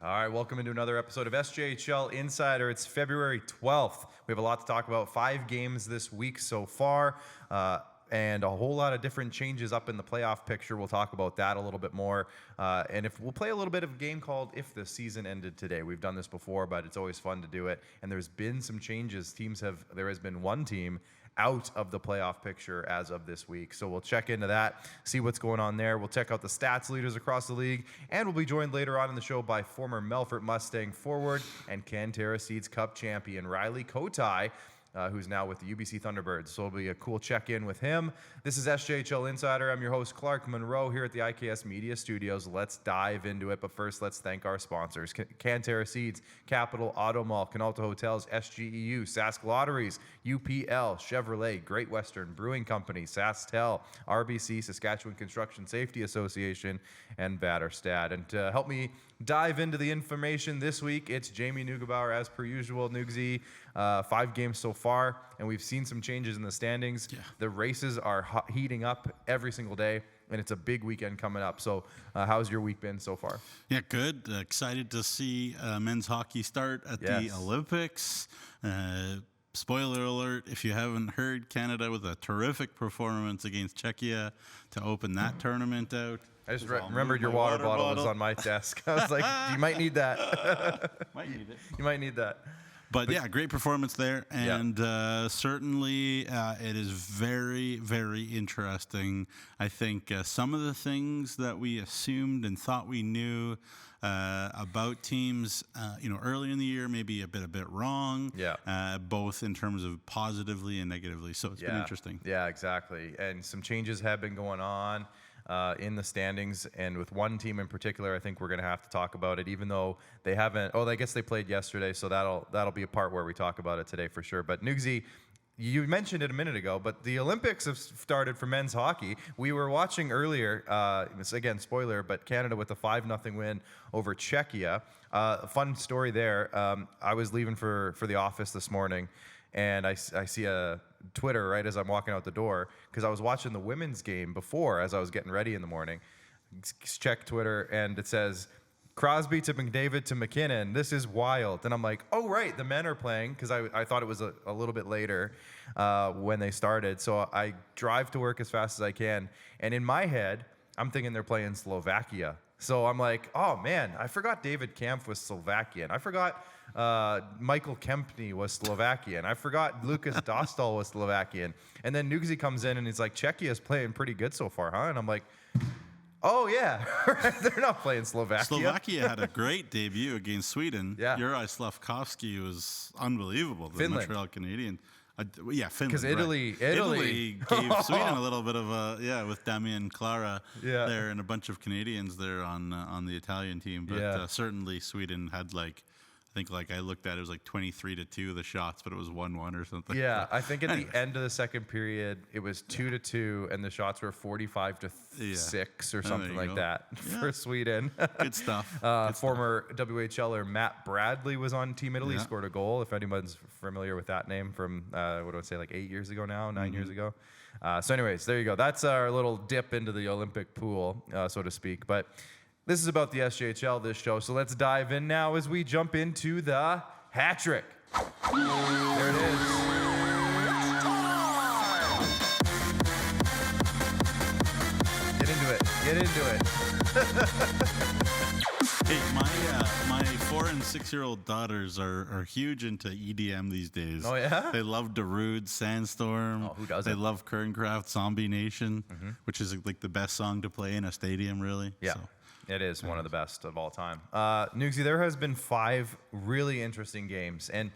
All right, welcome into another episode of SJHL Insider. It's February 12th. We have a lot to talk about. 5 games this week so far, and a whole lot of different changes up in the playoff picture. We'll talk about that a little bit more. And we'll play a little bit of a game called If the Season Ended Today. We've done this before, but it's always fun to do it. And there's been some changes. There has been one team out of the playoff picture as of this week. So we'll check into that, see what's going on there. We'll check out the stats leaders across the league, and we'll be joined later on in the show by former Melfort Mustang forward and Cantera Seeds Cup champion Reilley Kotai, who's now with the UBC Thunderbirds. So it'll be a cool check-in with him. This is SJHL Insider. I'm your host, Clark Munroe, here at the IKS Media Studios. Let's dive into it, but first, let's thank our sponsors. Cantera Seeds, Capital Auto Mall, Canalta Hotels, SGEU, Sask Lotteries, UPL, Chevrolet, Great Western Brewing Company, SaskTel, RBC, Saskatchewan Construction Safety Association, and Batterstad. And to help me dive into the information this week, it's Jamie Neugebauer, as per usual. Nugsy, 5 games so far, and we've seen some changes in the standings. Yeah. The races are heating up every single day, and it's a big weekend coming up. So how's your week been so far? Yeah, good. Excited to see men's hockey start at the Olympics. Spoiler alert, if you haven't heard, Canada with a terrific performance against Czechia to open that tournament out. I just remembered your water bottle was on my desk. I was like, you might need that. Might need it. You might need that. But yeah, great performance there. And certainly it is very, very interesting. I think some of the things that we assumed and thought we knew about teams, early in the year, maybe a bit wrong. Yeah. Both in terms of positively and negatively. So it's been interesting. Yeah, exactly. And some changes have been going on in the standings, and with one team in particular, I think we're going to have to talk about it, even though they haven't. Oh, I guess they played yesterday, so that'll be a part where we talk about it today for sure. But Nugsy, you mentioned it a minute ago, but the Olympics have started for men's hockey. We were watching earlier, again, spoiler, but Canada with a 5-0 win over Czechia. A fun story there. I was leaving for the office this morning, and I see a Twitter right as I'm walking out the door, because I was watching the women's game before as I was getting ready in the morning. Check Twitter, and it says, Crosby to McDavid to McKinnon. This is wild. And I'm like, oh, right, the men are playing, because I thought it was a little bit later when they started. So I drive to work as fast as I can. And in my head, I'm thinking they're playing Slovakia. So I'm like, oh, man, I forgot David Kampf was Slovakian. I forgot Michael Kempny was Slovakian. I forgot Lucas Dostal was Slovakian. And then Nugsy comes in and he's like, Czechia is playing pretty good so far, huh? And I'm like, oh, yeah, they're not playing Slovakia. Slovakia had a great debut against Sweden. Yeah. Yuri Slavkovsky was unbelievable, the Montreal Canadiens. Finland. Because Italy gave Sweden a little bit of a, with Damien Clara there and a bunch of Canadians there on the Italian team. But certainly Sweden had I looked at it was 23-2 the shots, but it was 1-1 or something. Yeah, I think at the end of the second period it was 2-2, and the shots were 45-6 or something like that for Sweden. Good stuff. Former WHLer Matt Bradley was on Team Italy, scored a goal. If anyone's familiar with that name from 8 years ago now, 9 years ago. So, anyways, there you go. That's our little dip into the Olympic pool, so to speak. But this is about the SJHL, this show, so let's dive in now as we jump into the hat trick. There it is. Get into it. Hey, my 4- and 6-year-old daughters are huge into EDM these days. Oh, yeah? They love Darude, Sandstorm. Oh, who doesn't? They love Kerncraft, Zombie Nation, which is the best song to play in a stadium, really. Yeah. So. It is one of the best of all time. Nugsy, there has been 5 really interesting games. And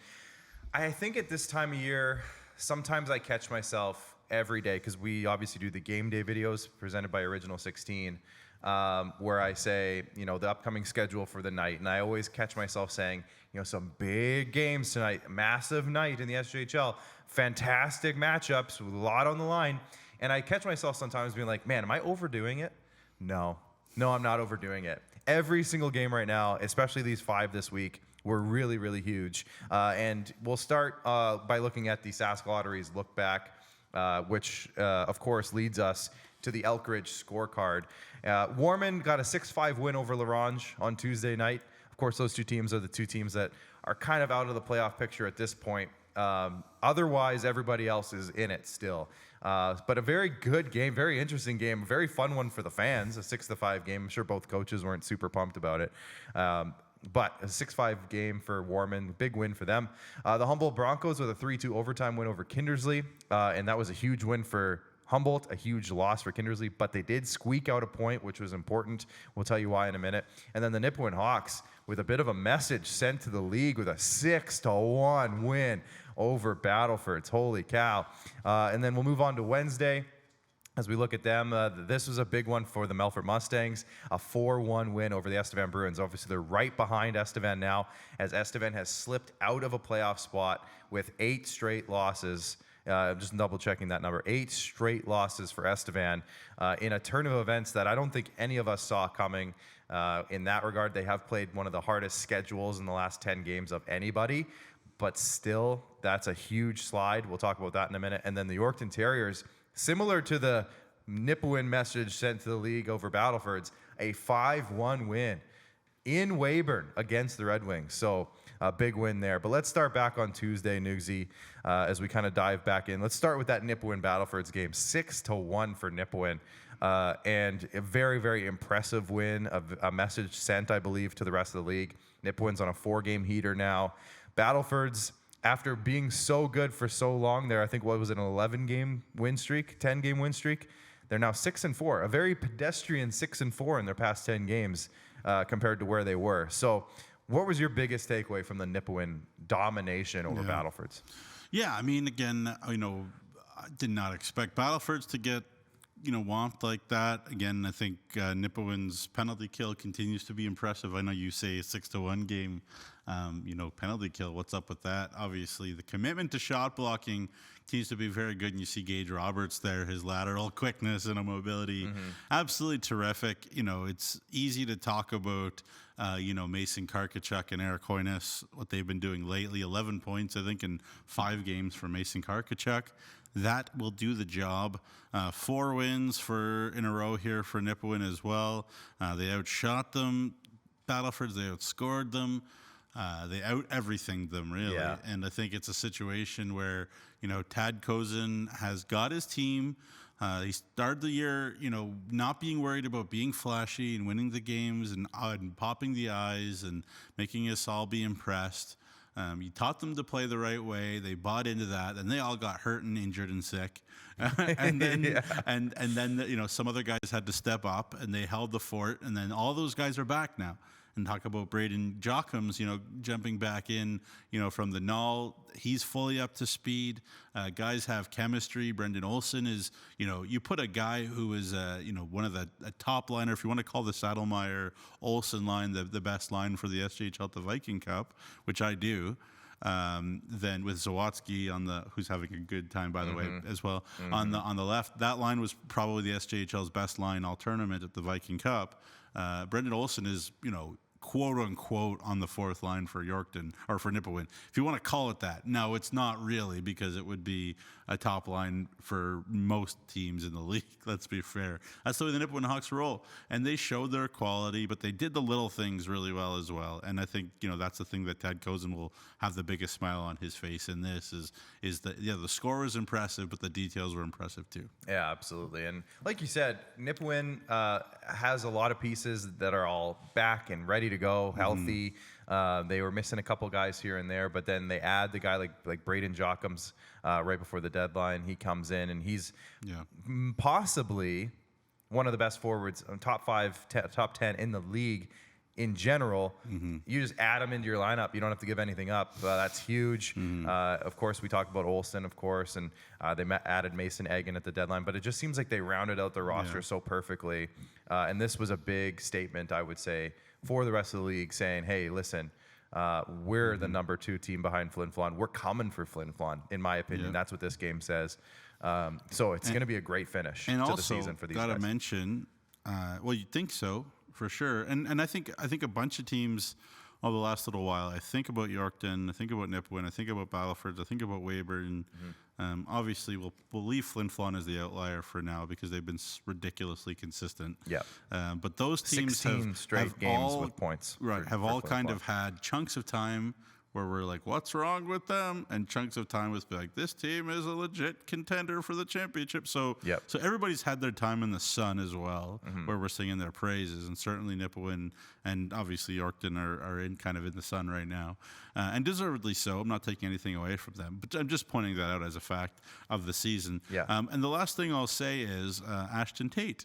I think at this time of year, sometimes I catch myself every day, because we obviously do the game day videos presented by Original 16, where I say, the upcoming schedule for the night. And I always catch myself saying, some big games tonight, massive night in the SJHL, fantastic matchups with a lot on the line. And I catch myself sometimes being like, man, am I overdoing it? No, I'm not overdoing it. Every single game right now, especially these 5 this week, were really, really huge. And we'll start by looking at the Sask Lotteries look back, which, of course, leads us to the Elkridge scorecard. Warman got a 6-5 win over LaRange on Tuesday night. course, those two teams are the two teams that are kind of out of the playoff picture at this point. Otherwise, everybody else is in it still. But a very good game, very interesting game, a very fun one for the fans, a 6-5 game. I'm sure both coaches weren't super pumped about it. But a 6-5 game for Warman, big win for them. The Humboldt Broncos with a 3-2 overtime win over Kindersley, and that was a huge win for Humboldt, a huge loss for Kindersley, but they did squeak out a point, which was important. We'll tell you why in a minute. And then the Nipawin Hawks with a bit of a message sent to the league with a 6-1 win over Battlefords. Holy cow. And then we'll move on to Wednesday. As we look at them, this was a big one for the Melfort Mustangs, a 4-1 win over the Estevan Bruins. Obviously, they're right behind Estevan now, as Estevan has slipped out of a playoff spot with 8 straight losses. Just double-checking that number. 8 straight losses for Estevan in a turn of events that I don't think any of us saw coming. In that regard, they have played one of the hardest schedules in the last 10 games of anybody, but still, that's a huge slide. We'll talk about that in a minute. And then the Yorkton Terriers, similar to the Nipawin message sent to the league over Battlefords, a 5-1 win in Weyburn against the Red Wings. So a big win there. But let's start back on Tuesday, Nugsy, as we kind of dive back in. Let's start with that Nipawin Battlefords game, 6-1 for Nipawin. And a very, very impressive win, a message sent, I believe, to the rest of the league. Nipawin's on a 4-game heater now. Battlefords, after being so good for so long there, I think, what was it, an 11-game win streak, 10-game win streak? They're now 6-4, a very pedestrian 6-4 in their past 10 games compared to where they were. So what was your biggest takeaway from the Nipawin domination over Battlefords? Yeah, I mean, again, I did not expect Battlefords to get, whomped like that. Again, I think Nipawin's penalty kill continues to be impressive. I know you say a 6-1 game, penalty kill. What's up with that? Obviously, the commitment to shot blocking continues to be very good, and you see Gage Roberts there, his lateral quickness and mobility, absolutely terrific. It's easy to talk about, Mason Karkachuk and Eric Hoynes, what they've been doing lately. 11 points, I think, in 5 games for Mason Karkachuk. That will do the job. 4 wins in a row here for Nipawin as well. They outshot them. Battlefords, they outscored them. They out-everythinged them, really. Yeah. And I think it's a situation where, Tad Kozin has got his team. He started the year, not being worried about being flashy and winning the games and popping the eyes and making us all be impressed. He taught them to play the right way. They bought into that, and they all got hurt and injured and sick. And then, and then, some other guys had to step up, and they held the fort. And then all those guys are back now. And talk about Braden Jockums, jumping back in, from the null. He's fully up to speed. Guys have chemistry. Brendan Olsen is, you put a guy who is, one of the top liner, if you want to call the Saddlemeyer Olsen line the best line for the SJHL the Viking Cup, which I do. Then with Zawatsky who's having a good time, by the way, as well. On the left, that line was probably the SJHL's best line all tournament at the Viking Cup. Brendan Olsen is, quote unquote on the 4th line for Yorkton or for Nipawin, if you want to call it that. No, it's not really, because it would be a top line for most teams in the league. Let's be fair. That's the way the Nipawin Hawks roll, and they showed their quality, but they did the little things really well as well. And I think that's the thing that Tad Kozin will have the biggest smile on his face in this is that the score was impressive, but the details were impressive too. Yeah, absolutely. And like you said, Nipawin has a lot of pieces that are all back and ready to go, healthy. They were missing a couple guys here and there, but then they add the guy like Braden Jockums right before the deadline. He comes in, and he's possibly one of the best forwards, top 10 in the league in general. You just add him into your lineup. You don't have to give anything up. That's huge. Of course, we talked about Olsen, of course, and they added Mason Egan at the deadline, but it just seems like they rounded out their roster so perfectly. And this was a big statement, I would say, for the rest of the league, saying, hey, listen, we're the number 2 team behind Flin Flon. We're coming for Flin Flon, in my opinion. That's what this game says. So it's going to be a great finish to the season for these guys. And also, got to mention, well, you'd think so, for sure. And I think a bunch of teams over the last little while, I think about Yorkton, I think about Nipawin, I think about Battlefords, I think about Weyburn, Obviously, we'll leave Flin Flon as the outlier for now because they've been ridiculously consistent. Yeah. But those teams 16 straight games with points. Have all kind of had chunks of time where we're like, what's wrong with them? And chunks of time with like, this team is a legit contender for the championship. So everybody's had their time in the sun as well, where we're singing their praises. And certainly Nipawin and obviously Yorkton are in kind of in the sun right now. And deservedly so. I'm not taking anything away from them. But I'm just pointing that out as a fact of the season. Yeah. And the last thing I'll say is Ashton Tate,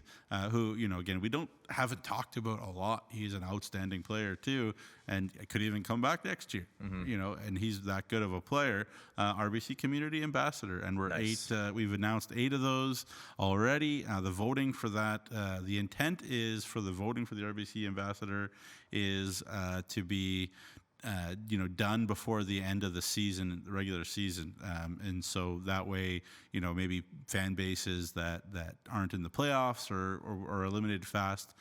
who, again, we haven't talked about a lot. He's an outstanding player too, and could even come back next year. And he's that good of a player. RBC Community Ambassador, and we're nice. We've announced 8 of those already. The voting for that, the intent is for the voting for the RBC Ambassador is to be done before the end of the season, the regular season. And so that way, maybe fan bases that aren't in the playoffs or are eliminated fast,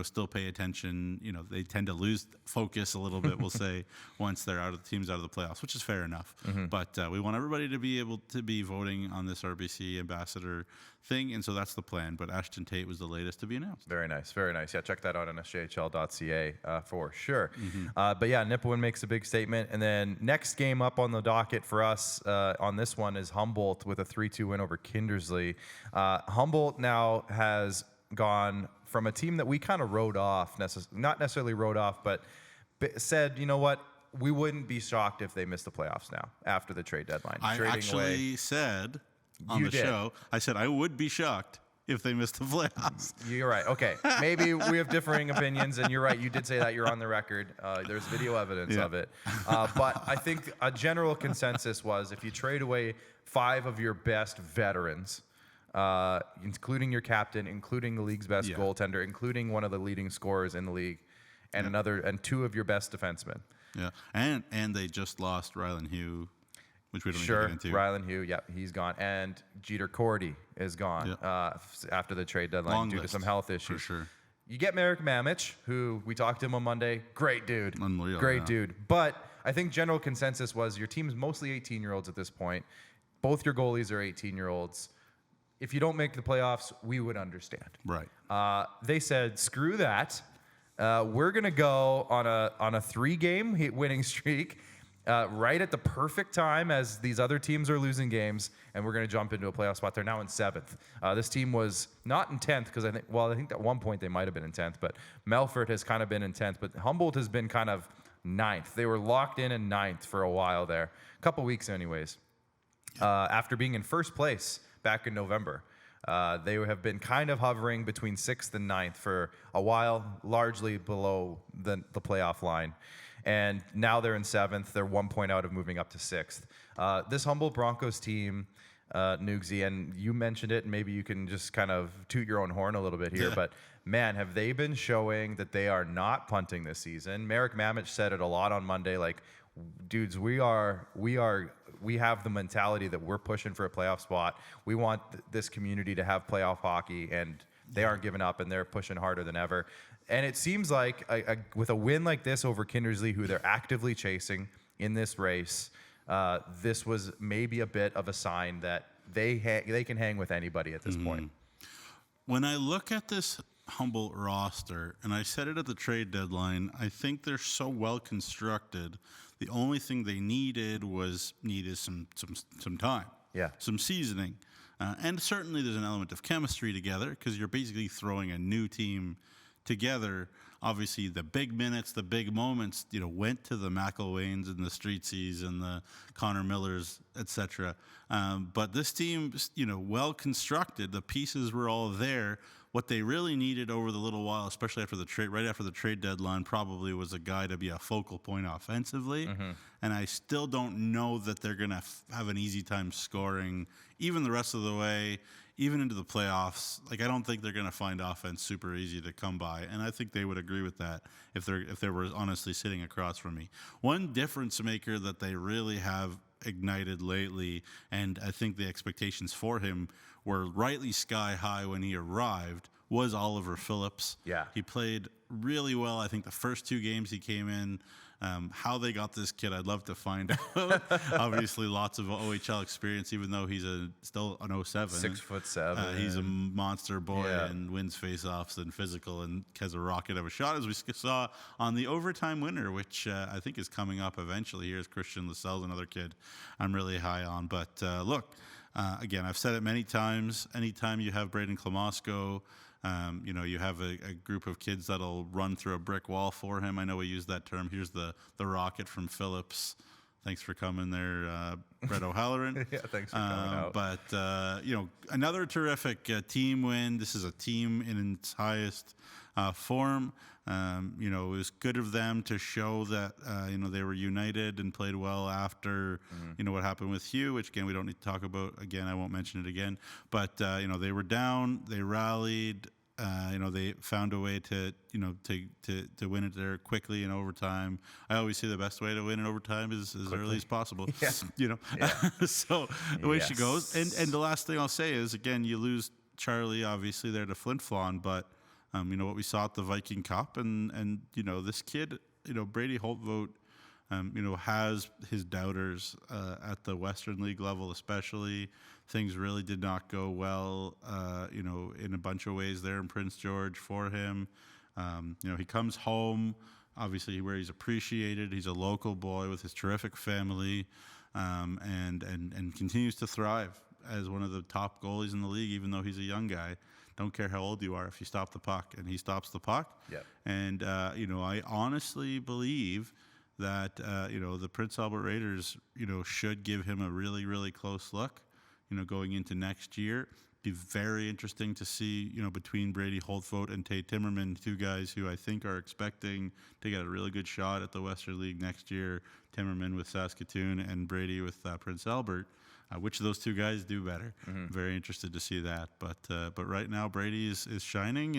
still pay attention. They tend to lose focus a little bit, we'll say, once they're teams out of the playoffs, which is fair enough. But we want everybody to be able to be voting on this RBC ambassador thing, and so that's the plan. But Ashton Tate was the latest to be announced. Very nice, very nice. Yeah, check that out on sjhl.ca for sure. But yeah, Nipawin makes a big statement. And then next game up on the docket for us on this one is Humboldt with a 3-2 win over Kindersley. Humboldt now has gone from a team that we kind of wrote off, not necessarily wrote off, but said, you know what, we wouldn't be shocked if they missed the playoffs now after the trade deadline. I actually said on the show, I said I would be shocked if they missed the playoffs. You're right. Okay. Maybe we have differing opinions, and you're right. You did say that. You're on the record. There's video evidence of it. But I think a general consensus was if you trade away 5 of your best veterans, including your captain, including the league's best goaltender, including one of the leading scorers in the league, and 2 of your best defensemen. Yeah, and they just lost Rylan Hugh, which we don't need to get into. Rylan Hugh, he's gone. And Jeter Cordy is gone after the trade deadline due to some health issues. For sure. You get Merrick Mamich, who we talked to him on Monday. Great dude. Unreal, Great dude. But I think general consensus was your team's mostly 18-year-olds at this point. Both your goalies are 18-year-olds. If you don't make the playoffs, we would understand. Right. They said, screw that. We're going to go on a 3-game winning streak right at the perfect time as these other teams are losing games, and we're going to jump into a playoff spot. They're now in 7th. This team was not in 10th because I think at one point they might have been in 10th, but Melfort has kind of been in 10th, but Humboldt has been kind of 9th. They were locked in 9th for a while there, a couple weeks anyways, after being in first place back in November. They have been kind of hovering between 6th and 9th for a while, largely below the playoff line. And now they're in 7th. They're 1 point out of moving up to 6th. This Humboldt Broncos team, Nugsy, and you mentioned it, and maybe you can just kind of toot your own horn a little bit here, but man, have they been showing that they are not punting this season. Merrick Mamich said it a lot on Monday, like, dudes, we have the mentality that we're pushing for a playoff spot. We want this community to have playoff hockey, and they aren't giving up, and they're pushing harder than ever. And it seems like with a win like this over Kindersley, who they're actively chasing in this race, this was maybe a bit of a sign that they can hang with anybody at this point. When I look at this Humboldt roster, and I said it at the trade deadline, I think they're so well constructed. The only thing they needed some time, some seasoning, and certainly there's an element of chemistry together because you're basically throwing a new team together. Obviously, the big minutes, the big moments, went to the McElwains and the Streetsies and the Connor Millers, etc. But this team, well constructed. The pieces were all there. What they really needed over the little while, especially right after the trade deadline, probably was a guy to be a focal point offensively. And I still don't know that they're going to have an easy time scoring, even the rest of the way, even into the playoffs. Like, I don't think they're going to find offense super easy to come by, and I think they would agree with that if they were honestly sitting across from me. One difference maker that they really have ignited lately, and I think the expectations for him were rightly sky high when he arrived, was Oliver Phillips. Yeah. He played really well. I think the first 2 games he came in, How they got this kid, I'd love to find out. Obviously, lots of OHL experience, even though he's still an 07. 6'7". He's a monster boy and wins faceoffs and physical and has a rocket of a shot, as we saw on the overtime winner, which I think is coming up eventually. Here's Christian Lascelles, another kid I'm really high on. But look, again, I've said it many times. Anytime you have Braden Klamosko, you have a group of kids that'll run through a brick wall for him. I know we use that term. Here's the rocket from Phillips. Thanks for coming there, Brett O'Halloran. Yeah, thanks for coming out. But, another terrific team win. This is a team in its highest form. It was good of them to show that, they were united and played well after, what happened with Hugh, which, again, we don't need to talk about. Again, I won't mention it again. But, they were down. They rallied. They found a way to win it there quickly in overtime. I always say the best way to win in overtime is as early as possible. So the way she goes. And the last thing I'll say is, again, you lose Charlie, obviously, there to Flin Flon, but what we saw at the Viking Cup, and this kid, Brady Holtvoet, has his doubters at the Western League level, especially. Things really did not go well, in a bunch of ways there in Prince George for him. He comes home, obviously, where he's appreciated. He's a local boy with his terrific family, and continues to thrive as one of the top goalies in the league, even though he's a young guy. Don't care how old you are if you stop the puck, and he stops the puck. Yep. And, I honestly believe that, the Prince Albert Raiders, should give him a really, really close look, going into next year. Be very interesting to see, between Brady Holtvoet and Tate Timmerman, two guys who I think are expecting to get a really good shot at the Western League next year. Timmerman with Saskatoon and Brady with Prince Albert. Which of those two guys do better? Very interested to see that. But right now Brady is shining,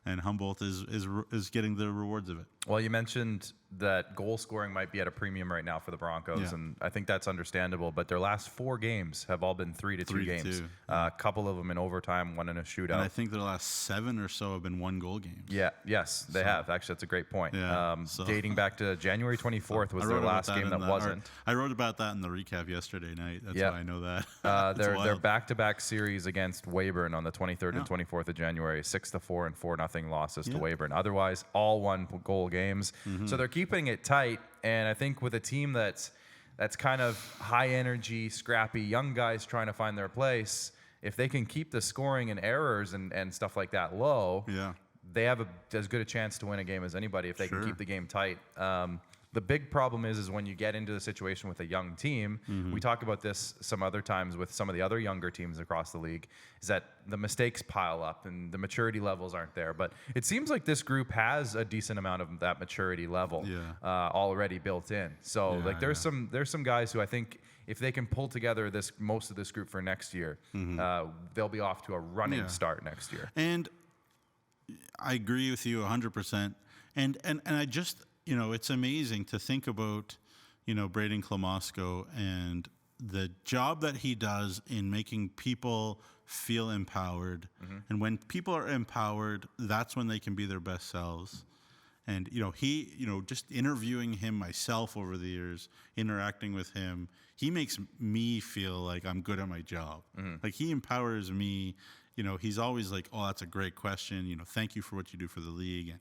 and Humboldt is getting the rewards of it. Well, you mentioned that goal scoring might be at a premium right now for the Broncos, and I think that's understandable. But their last 4 games have all been 3-2 games. A couple of them in overtime, one in a shootout. And I think their last 7 or so have been 1-goal games. Yes, they have. Actually, that's a great point. Yeah, dating back to January 24th was their last game that wasn't. I wrote about that in the recap yesterday night. That's why I know that. Their back-to-back series against Weyburn on the 23rd and 24th of January, 6-4 and 4-0 losses to Weyburn. Otherwise, all 1-goal games. So they're keeping it tight, and I think with a team that's kind of high energy, scrappy, young guys trying to find their place, if they can keep the scoring and errors and stuff like that low, they have as good a chance to win a game as anybody if they can keep the game tight. The big problem is when you get into the situation with a young team, we talk about this some other times with some of the other younger teams across the league, is that the mistakes pile up and the maturity levels aren't there. But it seems like this group has a decent amount of that maturity level already built in. So there's some guys who I think if they can pull together most of this group for next year, they'll be off to a running start next year. And I agree with you 100%. And I just... it's amazing to think about, Braden Klamosko and the job that he does in making people feel empowered. And when people are empowered, that's when they can be their best selves. And, just interviewing him myself over the years, interacting with him, he makes me feel like I'm good at my job. Like, he empowers me. He's always like, oh, that's a great question. Thank you for what you do for the league.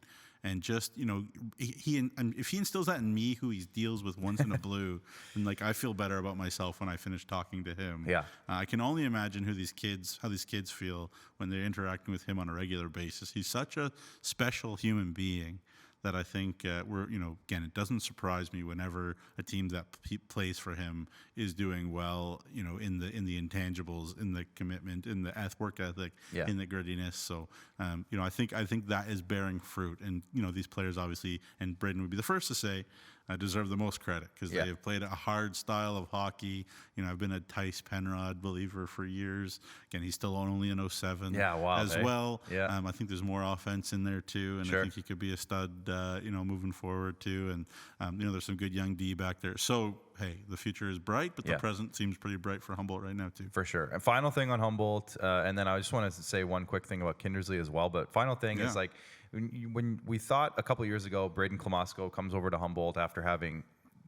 And just, if he instills that in me, who he deals with once in a blue, and I feel better about myself when I finish talking to him. I can only imagine how these kids feel when they're interacting with him on a regular basis. He's such a special human being that I think again, it doesn't surprise me whenever a team that plays for him is doing well, in the intangibles, in the commitment, in the work ethic, in the grittiness. So, I think that is bearing fruit. And, these players obviously, and Braden would be the first to say, deserve the most credit because they have played a hard style of hockey. I've been a Tice Penrod believer for years. Again, he's still only an 07 as well. I think there's more offense in there too, and I think he could be a stud, moving forward too. And there's some good young D back there. So hey, the future is bright, but the present seems pretty bright for Humboldt right now too. For sure. And final thing on Humboldt, and then I just want to say one quick thing about Kindersley as well. But final thing is, like, when we thought a couple years ago, Braden Klamosko comes over to Humboldt after having,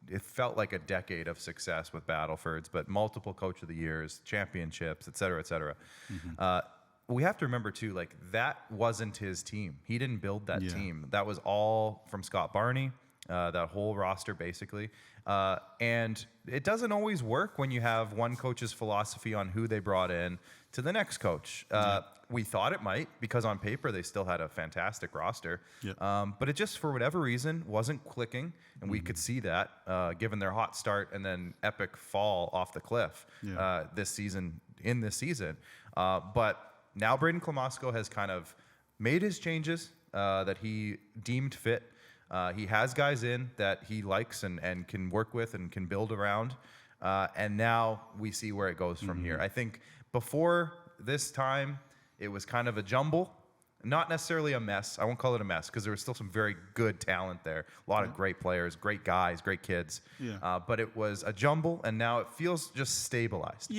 it felt like a decade of success with Battlefords, but multiple Coach of the Years, championships, et cetera, et cetera. We have to remember too, like, that wasn't his team. He didn't build that team. That was all from Scott Barney, that whole roster basically. And it doesn't always work when you have one coach's philosophy on who they brought in to the next coach. We thought it might, because on paper they still had a fantastic roster. But it just, for whatever reason, wasn't clicking. And we could see that given their hot start and then epic fall off the cliff this season. But now Braden Klamosko has kind of made his changes that he deemed fit. He has guys in that he likes and can work with and can build around. And now we see where it goes from here. I think before this time, it was kind of a jumble. Not necessarily a mess. I won't call it a mess, because there was still some very good talent there. A lot of great players, great guys, great kids. But it was a jumble, and now it feels just stabilized.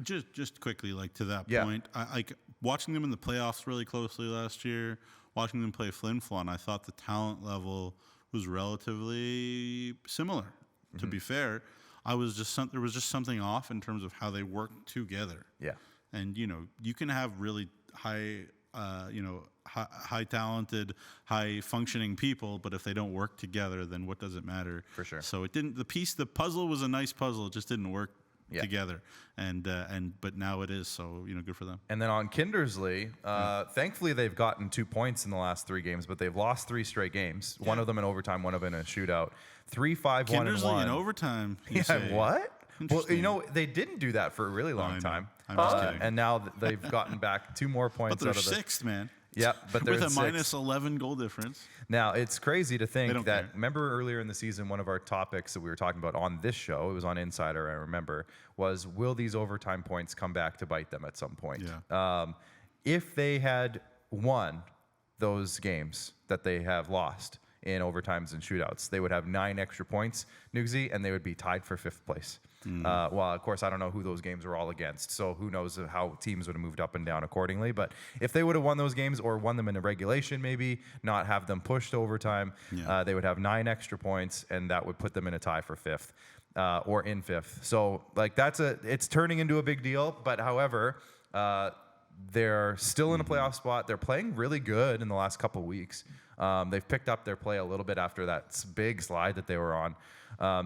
Just quickly, like, to that point, I like watching them in the playoffs really closely last year, watching them play Flin Flon. I thought the talent level was relatively similar. To be fair, there was just something off in terms of how they worked together. And you can have really high talented, high functioning people, but if they don't work together, then what does it matter? For sure. So it didn't. The puzzle was a nice puzzle. It just didn't work together. But now it is. So good for them. And then on Kindersley, thankfully they've gotten 2 points in the last 3 games, but they've lost 3 straight games. One of them in overtime, one of them in a shootout. 3-5-1-1. Kindersley in overtime. What? Well, they didn't do that for a really long time. I'm just kidding. And now they've gotten back 2 more points. But they're sixth, man. Yeah, but they're with a sixth. minus 11 goal difference. Now, it's crazy to think that, care. remember earlier in the season, one of our topics that we were talking about on this show, it was on Insider, I remember, was will these overtime points come back to bite them at some point? If they had won those games that they have lost in overtimes and shootouts, they would have 9 extra points, Nugsy, and they would be tied for 5th place. Well, of course, I don't know who those games were all against, so who knows how teams would have moved up and down accordingly. But if they would have won those games or won them in a regulation, maybe not have them pushed to overtime, they would have 9 extra points, and that would put them in a tie for 5th or in 5th. So, like, it's turning into a big deal. But however, they're still in a playoff spot. They're playing really good in the last couple of weeks. They've picked up their play a little bit after that big slide that they were on.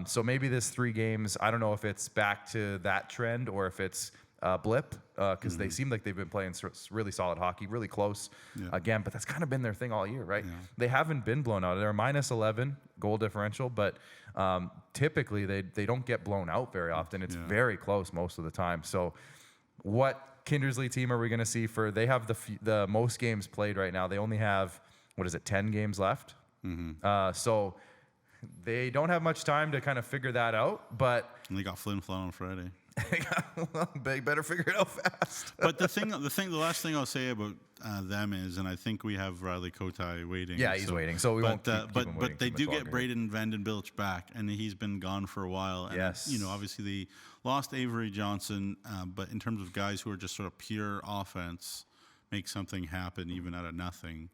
So maybe this 3 games, I don't know if it's back to that trend or if it's a blip, because they seem like they've been playing really solid hockey, really close again, but that's kind of been their thing all year, right? They haven't been blown out. They're minus 11 goal differential, but typically they don't get blown out very often. It's very close most of the time. So what Kindersley team are we going to see they have the most games played right now. They only have, 10 games left? So they don't have much time to kind of figure that out, but... And they got Flin Flon on Friday. Well, they better figure it out fast. But the last thing I'll say about them is, and I think we have Reilley Kotai waiting. Yeah, he's waiting, so we won't keep him waiting. But they do get Braden Vandenbilch back, and he's been gone for a while. And, obviously they lost Avery Johnson, but in terms of guys who are just sort of pure offense, make something happen even out of nothing,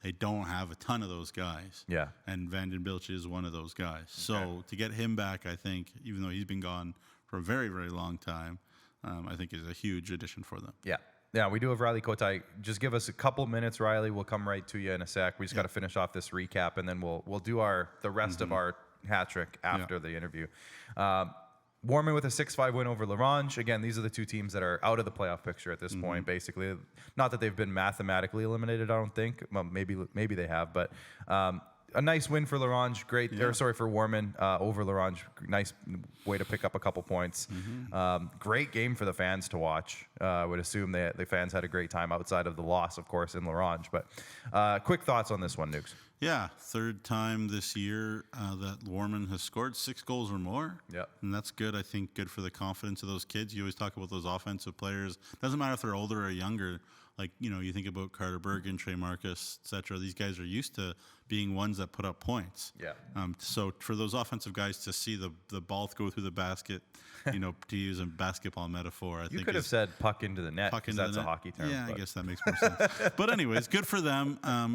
they don't have a ton of those guys. And Vandenbilch is one of those guys. So to get him back, I think, even though he's been gone for a very, very long time, I think is a huge addition for them. Yeah, we do have Reilley Kotai. Just give us a couple minutes, Reilley. We'll come right to you in a sec. We just got to finish off this recap, and then we'll do the rest of our hat trick after the interview. Warman with a 6-5 win over L'Orange. Again, these are the 2 teams that are out of the playoff picture at this point, basically. Not that they've been mathematically eliminated, I don't think. Well, maybe they have, but a nice win for L'Orange. For Warman over L'Orange. Nice way to pick up a couple points. Great game for the fans to watch. I would assume the fans had a great time outside of the loss, of course, in L'Orange. But quick thoughts on this one, Nukes. Yeah, 3rd time this year that Warman has scored 6 goals or more. And that's good. I think good for the confidence of those kids. You always talk about those offensive players. Doesn't matter if they're older or younger. Like, you think about Carter Bergen, Trey Marcus, et cetera. These guys are used to being ones that put up points. Yeah. So for those offensive guys to see the ball go through the basket, to use a basketball metaphor, I think you could have said puck into the net, because that's a hockey term. Yeah, I guess that makes more sense. But anyways, good for them. I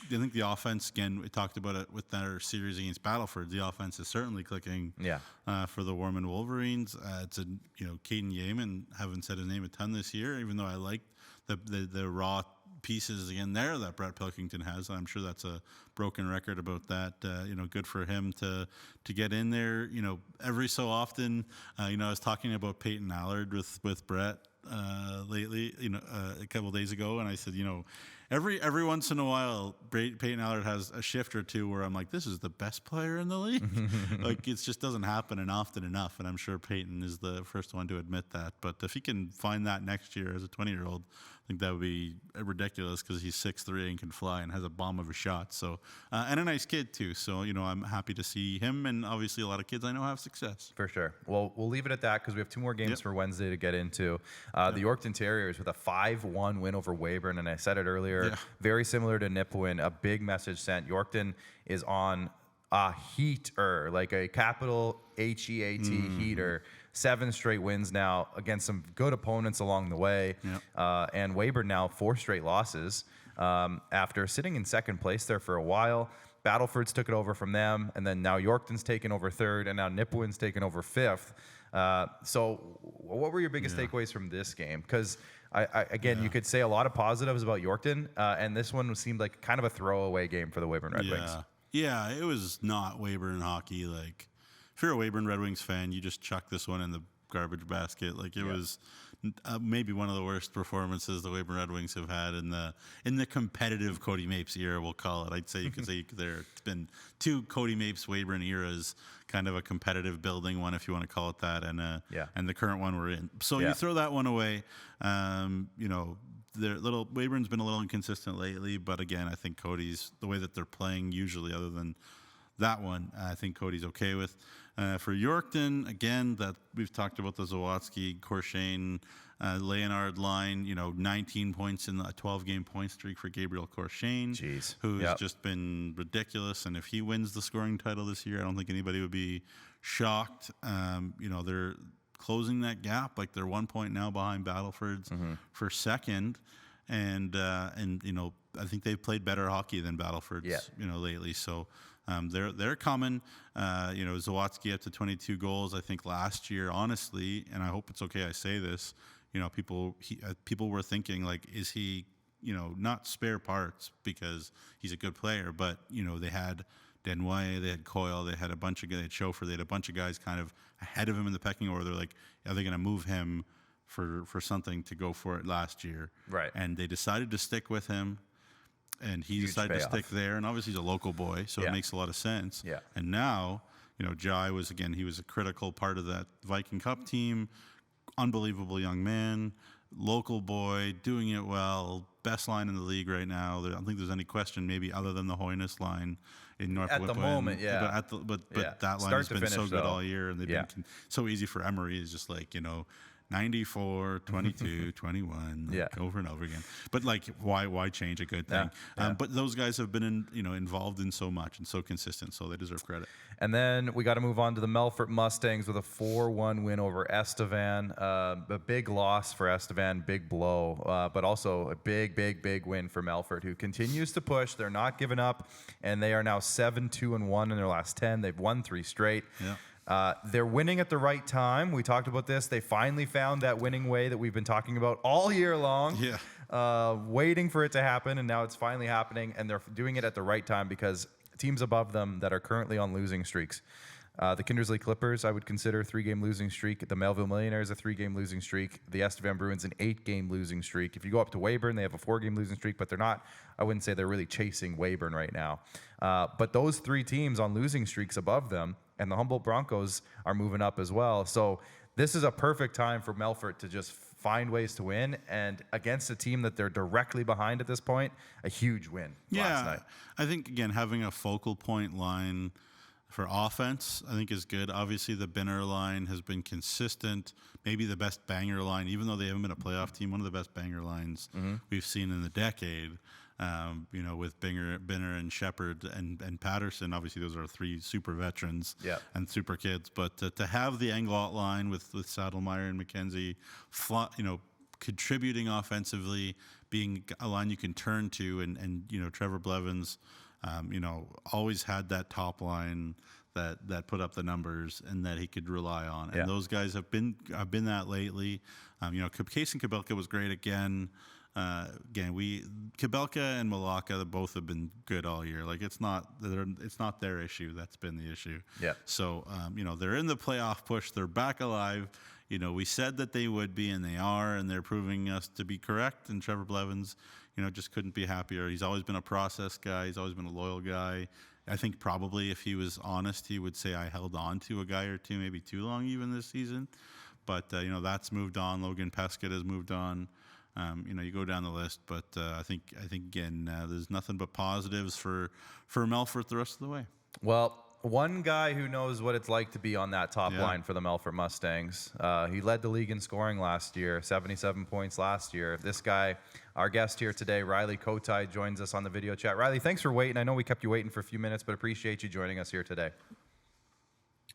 think the offense, again, we talked about it with their series against Battleford. The offense is certainly clicking. Yeah. For the Warman Wolverines, it's Caden Yeaman. Haven't said his name a ton this year, even though I like the raw pieces again there that Brett Pilkington has. I'm sure that's a broken record about that. Good for him to get in there. Every so often, I was talking about Peyton Allard with Brett lately, a couple of days ago, and I said, every once in a while, Peyton Allard has a shift or two where I'm like, this is the best player in the league. Like, it just doesn't happen often enough, and I'm sure Peyton is the first one to admit that. But if he can find that next year as a 20-year-old, I think that would be ridiculous, because he's 6'3" and can fly and has a bomb of a shot. So, and a nice kid too. So, I'm happy to see him, and obviously a lot of kids I know have success. For sure. Well, we'll leave it at that, because we have 2 more games for Wednesday to get into. The Yorkton Terriers with a 5-1 win over Weyburn, and I said it earlier, very similar to Nipawin, a big message sent. Yorkton is on a heater, like a capital HEAT heater. 7 straight wins now against some good opponents along the way. And Weyburn now 4 straight losses after sitting in second place there for a while. Battleford's took it over from them, and then now Yorkton's taken over 3rd, and now Nipawin's taken over 5th. So what were your biggest takeaways from this game? Because you could say a lot of positives about Yorkton, and this one seemed like kind of a throwaway game for the Weyburn Red Wings. Yeah, it was not Weyburn hockey. Like, if you're a Weyburn Red Wings fan, you just chuck this one in the garbage basket. Like, it was maybe one of the worst performances the Weyburn Red Wings have had in the competitive Cody Mapes era, we'll call it. I'd say you could say there's been 2 Cody Mapes Weyburn eras, kind of a competitive building one, if you want to call it that, and the current one we're in. So you throw that one away. Weyburn's been a little inconsistent lately, but again, I think Cody's, the way that they're playing usually, other than that one, I think Cody's okay with. For Yorkton, again, that we've talked about the Zawatsky, Corshane, Leonard line, 19 points in a 12-game point streak for Gabriel Corshane, who's just been ridiculous. And if he wins the scoring title this year, I don't think anybody would be shocked. They're closing that gap. Like, they're 1 point now behind Battleford's for second. And I think they've played better hockey than Battleford's, lately. So they're coming. Zawatsky up to 22 goals, I think, last year, honestly, and I hope it's okay I say this, people were thinking, like, is he, not spare parts because he's a good player, but, they had Denway, they had Coyle, they had a bunch of guys, they had Schofer, they had a bunch of guys kind of ahead of him in the pecking order. They're like, are they going to move him for something to go for it last year? Right. And they decided to stick with him. And he decided to stick there, and obviously he's a local boy, so it makes a lot of sense. Yeah. And now, Jai was a critical part of that Viking Cup team. Unbelievable young man, local boy, doing it well, best line in the league right now. I don't think there's any question, maybe other than the Hoynes line in North Whitman. At the moment, But that line has been so good all year, and they've been so easy for Emery. It's just like, 94, 22, 21, over and over again. But like, why change a good thing? But those guys have been involved in so much and so consistent, so they deserve credit. And then we got to move on to the Melfort Mustangs with a 4-1 win over Estevan. A big loss for Estevan, big blow, but also a big win for Melfort, who continues to push. They're not giving up, and they are now 7-2-1 in their last 10. They've won 3 straight. Yeah. They're winning at the right time. We talked about this. They finally found that winning way that we've been talking about all year long. Waiting for it to happen, and now it's finally happening, and they're doing it at the right time because teams above them that are currently on losing streaks. The Kindersley Clippers, I would consider a 3-game losing streak. The Melville Millionaires, a 3-game losing streak. The Estevan Bruins, an 8-game losing streak. If you go up to Weyburn, they have a 4-game losing streak, but they're not, I wouldn't say they're really chasing Weyburn right now. But those 3 teams on losing streaks above them, and the Humboldt Broncos are moving up as well. So this is a perfect time for Melfort to just find ways to win, and against a team that they're directly behind at this point, a huge win last night. I think, again, having a focal point line for offense, I think, is good. Obviously, the Binner line has been consistent, maybe the best banger line, even though they haven't been a playoff team, one of the best banger lines we've seen in the decade. with Binner and Shepard and Patterson. Obviously, those are 3 super veterans and super kids. But to have the Englot line with Saddlemeyer and McKenzie, contributing offensively, being a line you can turn to, and Trevor Blevins, always had that top line that put up the numbers and that he could rely on. And those guys have been that lately. Case and Kabelka was great again. Kabelka and Malacca both have been good all year. Like it's not their issue. That's been the issue. Yeah. So they're in the playoff push. They're back alive. We said that they would be, and they are, and they're proving us to be correct. And Trevor Blevins, just couldn't be happier. He's always been a process guy. He's always been a loyal guy. I think probably if he was honest, he would say I held on to a guy or two, maybe too long even this season. But, that's moved on. Logan Peskett has moved on. You go down the list, but I think again, there's nothing but positives for Melfort the rest of the way. Well, one guy who knows what it's like to be on that top line for the Melfort Mustangs. He led the league in scoring last year, 77 points last year. This guy, our guest here today, Reilley Kotai, joins us on the video chat. Reilley, thanks for waiting. I know we kept you waiting for a few minutes, but appreciate you joining us here today.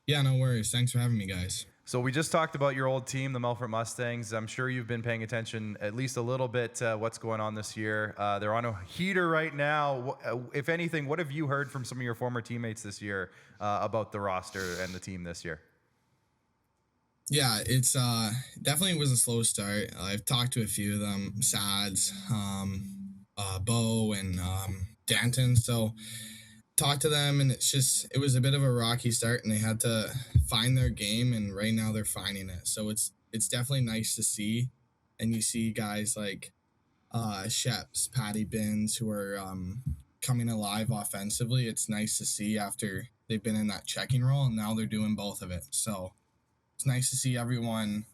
Yeah, no worries. Thanks for having me, guys. So we just talked about your old team, the Melfort Mustangs. I'm sure you've been paying attention at least a little bit to what's going on this year. They're on a heater right now. If anything, what have you heard from some of your former teammates this year about the roster and the team this year? Yeah, it's definitely was a slow start. I've talked to a few of them, Sads, Bo, and Danton. So talked to them, and it was a bit of a rocky start, and they had to find their game, and right now they're finding it. So it's definitely nice to see, and you see guys like Sheps, Patty Binns, who are coming alive offensively. It's nice to see after they've been in that checking role, and now they're doing both of it. So it's nice to see everyone's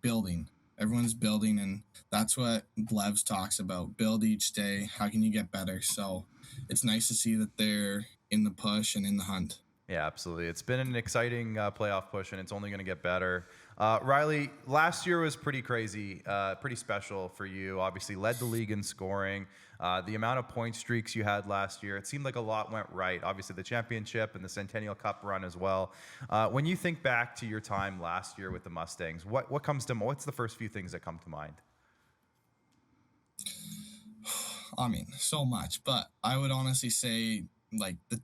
building. Everyone's building, and that's what Blevs talks about. Build each day. How can you get better? So it's nice to see that they're in the push and in the hunt. Yeah, absolutely. It's been an exciting playoff push, and it's only going to get better. Reilley, last year was pretty crazy, pretty special for you. Obviously, led the league in scoring. The amount of point streaks you had last year, it seemed like a lot went right. Obviously, the championship and the Centennial Cup run as well. When you think back to your time last year with the Mustangs, what's the first few things that come to mind? I mean, so much, but I would honestly say like the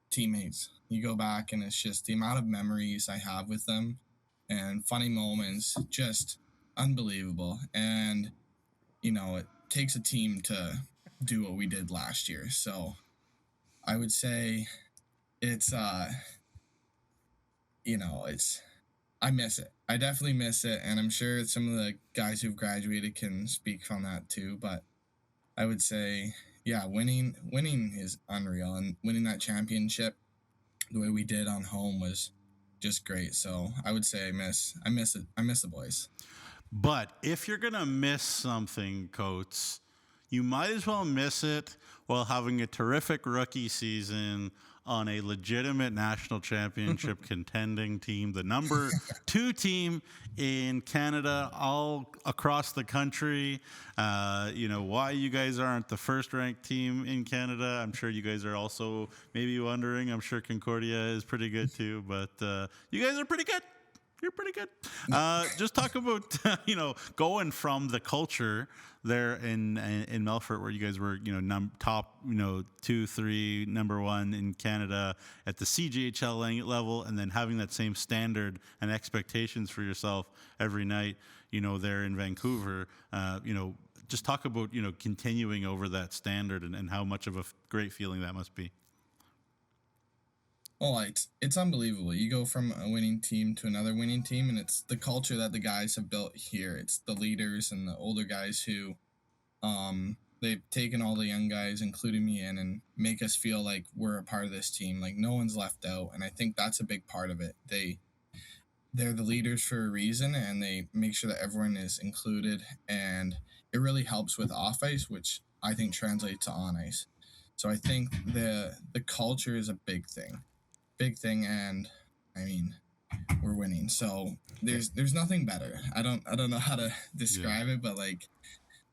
teammates. You go back, and it's just the amount of memories I have with them and funny moments, just unbelievable. And it takes a team to do what we did last year. So I would say it's I miss it. I definitely miss it, and I'm sure some of the guys who've graduated can speak on that too. But I would say, yeah, winning is unreal, and winning that championship the way we did on home was just great. So I would say I miss it. I miss the boys. But if you're gonna miss something, Coates, you might as well miss it while having a terrific rookie season on a legitimate national championship contending team, the number 2 team in Canada, all across the country. Why you guys aren't the first ranked team in Canada, I'm sure you guys are also maybe wondering. I'm sure Concordia is pretty good too, but you guys are pretty good. You're pretty good. Just talk about going from the culture there in Melfort, where you guys were top 2, 3, number 1 in Canada at the SJHL level, and then having that same standard and expectations for yourself every night there in Vancouver. Just talk about continuing over that standard and how much of a great feeling that must be. Oh, it's unbelievable. You go from a winning team to another winning team, and it's the culture that the guys have built here. It's the leaders and the older guys who they've taken all the young guys, including me, in and make us feel like we're a part of this team, like no one's left out. And I think that's a big part of it. They're the leaders for a reason, and they make sure that everyone is included, and it really helps with off ice, which I think translates to on ice. So I think the culture is a big thing, and I mean, we're winning. So there's nothing better. I don't know how to describe it, but like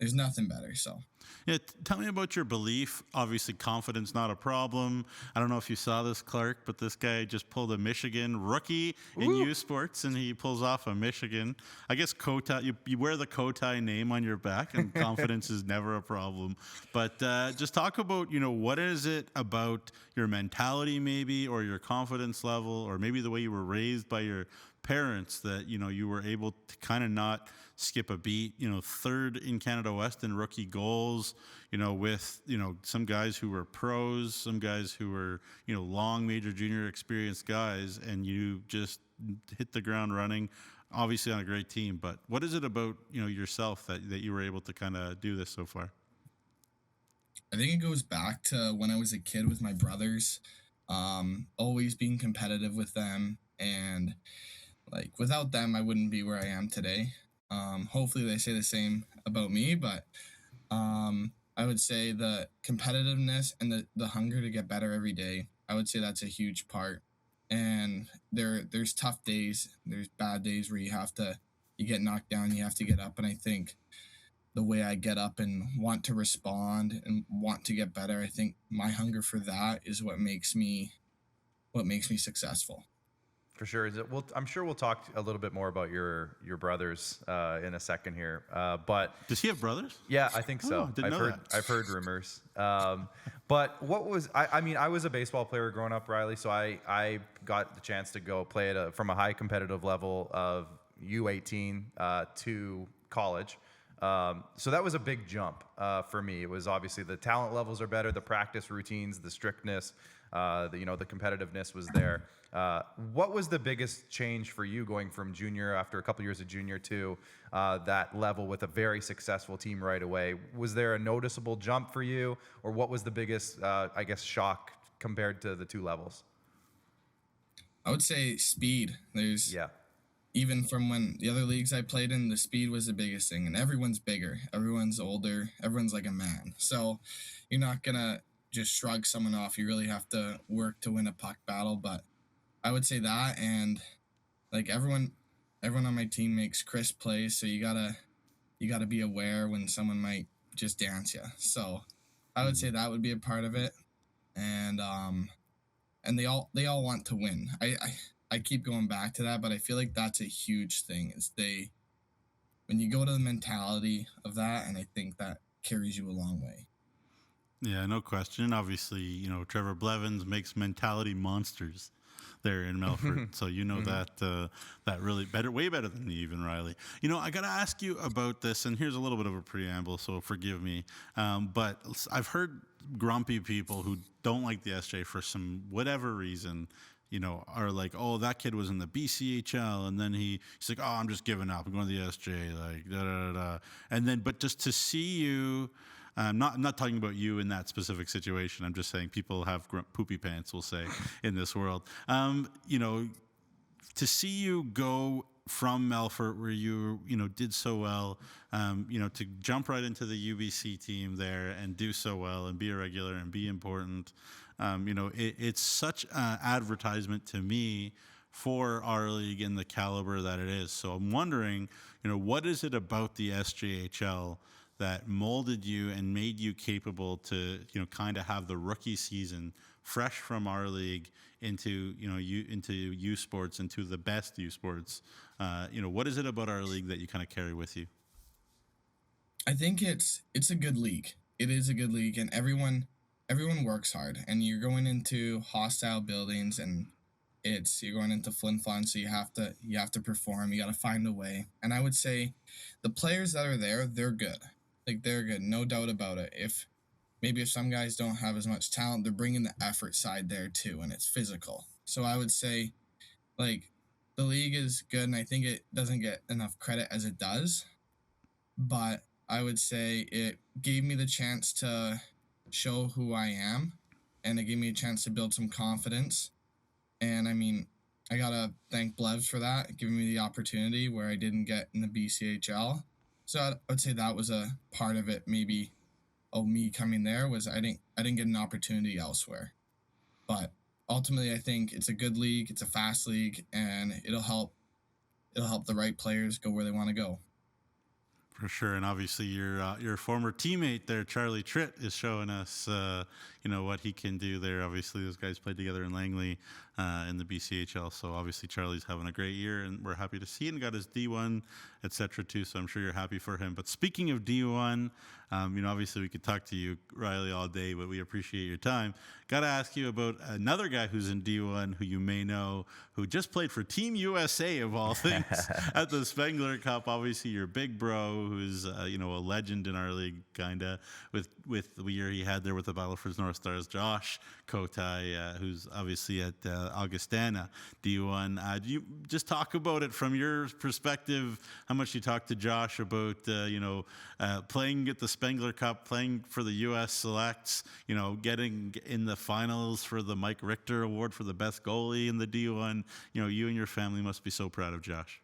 there's nothing better. So. Yeah, tell me about your belief. Obviously, confidence not a problem. I don't know if you saw this, Clark, but this guy just pulled a Michigan rookie in USports, and he pulls off a Michigan. I guess Kotai. You wear the Kotai name on your back, and confidence is never a problem. But just talk about what is it about your mentality, maybe, or your confidence level, or maybe the way you were raised by your parents that you were able to kind of not skip a beat. Third in Canada West in rookie goals, with some guys who were pros, some guys who were long major junior experienced guys, and you just hit the ground running, obviously on a great team. But what is it about yourself that you were able to kind of do this so far? I think it goes back to when I was a kid with my brothers, always being competitive with them, and like without them I wouldn't be where I am today. Hopefully they say the same about me, but I would say the competitiveness and the hunger to get better every day, I would say that's a huge part. And there's tough days, there's bad days where you get knocked down, you have to get up. And I think the way I get up and want to respond and want to get better, I think my hunger for that is what makes me successful. For sure. I'm sure we'll talk a little bit more about your brothers in a second here. But does he have brothers? Yeah, I think so. I've heard rumors. But what was I was a baseball player growing up, Reilley. So I got the chance to go play from a high competitive level of U18 to college. So that was a big jump for me. It was obviously the talent levels are better, the practice routines, the strictness, the competitiveness was there. What was the biggest change for you going from junior after a couple years of junior to that level with a very successful team right away? Was there a noticeable jump for you, or what was the biggest, shock compared to the two levels? I would say speed. Even from when the other leagues I played in, the speed was the biggest thing, and everyone's bigger, everyone's older, everyone's like a man. So you're not gonna just shrug someone off. You really have to work to win a puck battle. But I would say that, and like everyone on my team makes crisp plays, so you gotta be aware when someone might just dance you. So I would say that would be a part of it, and they all want to win. I keep going back to that, but I feel like that's a huge thing. When you go to the mentality of that, and I think that carries you a long way. Yeah, no question. Obviously, Trevor Blevins makes mentality monsters there in Melfort. So that really way better than me, even, Reilley. I got to ask you about this, and here's a little bit of a preamble, so forgive me. But I've heard grumpy people who don't like the SJ for some whatever reason, are like, oh, that kid was in the BCHL, and then he's like, oh, I'm just giving up. I'm going to the SJ, like, da-da-da-da. And then, but just to see you, I'm not talking about you in that specific situation. I'm just saying people have poopy pants, we'll say, in this world. To see you go from Melfort, where you did so well, to jump right into the UBC team there and do so well and be a regular and be important, it's such an advertisement to me for our league and the caliber that it is. So I'm wondering, what is it about the SJHL that molded you and made you capable to, kind of have the rookie season fresh from our league into USports, into the best USports? What is it about our league that you kind of carry with you? I think it's a good league. It is a good league, and everyone works hard, and you're going into hostile buildings, and you're going into Flin-Flon, so you have to perform. You got to find a way. And I would say the players that are there, they're good. Like, they're good, no doubt about it. If some guys don't have as much talent, they're bringing the effort side there too, and it's physical. So I would say, like, the league is good, and I think it doesn't get enough credit as it does. But I would say it gave me the chance to show who I am, and it gave me a chance to build some confidence. And I gotta thank Blevs for that, giving me the opportunity where I didn't get in the BCHL. So I would say that was a part of it. Maybe, me coming there was I didn't get an opportunity elsewhere. But ultimately, I think it's a good league. It's a fast league, and it'll help the right players go where they want to go. For sure, and obviously your former teammate there, Charlie Tritt, is showing us what he can do there. Obviously, those guys played together in Langley in the BCHL, so obviously Charlie's having a great year, and we're happy to see it. And got his D1, etc. too. So I'm sure you're happy for him. But speaking of D1, obviously we could talk to you, Reilley, all day, but we appreciate your time. Got to ask you about another guy who's in D1 who you may know, who just played for Team USA of all things at the Spengler Cup. Obviously, your big bro, who's a legend in our league, kinda with the year he had there with the Battleford's North Stars, Josh Kotai, who's obviously at Augustana D1. Do you just talk about it from your perspective? How much you talk to Josh about playing at the Spengler Cup, playing for the U.S. Selects, getting in the finals for the Mike Richter Award for the best goalie in the D1. You and your family must be so proud of Josh.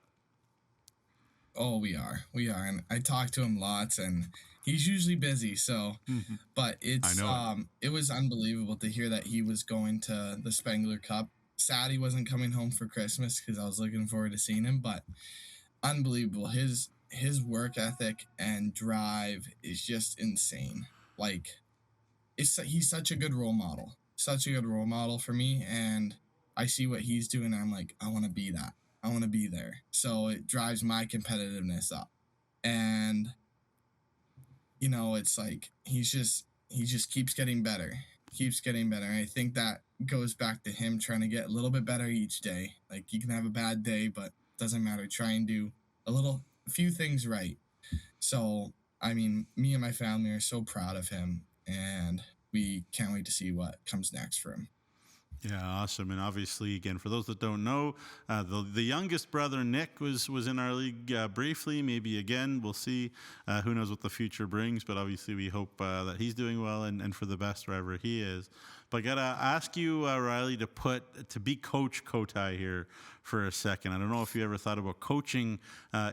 Oh, we are, and I talk to him lots, and he's usually busy. So, but it was unbelievable to hear that he was going to the Spengler Cup. Sad he wasn't coming home for Christmas because I was looking forward to seeing him. But unbelievable, his work ethic and drive is just insane. Like, he's such a good role model, for me, and I see what he's doing, and I'm like, I want to be that. I want to be there. So it drives my competitiveness up. And, it's like he just keeps getting better. And I think that goes back to him trying to get a little bit better each day. Like, you can have a bad day, but it doesn't matter. Try and do a few things right. So, I mean, me and my family are so proud of him, and we can't wait to see what comes next for him. Yeah, awesome. And obviously, again, for those that don't know, the youngest brother, Nick, was in our league briefly. Maybe again, we'll see. Who knows what the future brings, but obviously we hope that he's doing well and for the best wherever he is. But I got to ask you, Reilley, to be Coach Kotai here for a second. I don't know if you ever thought about coaching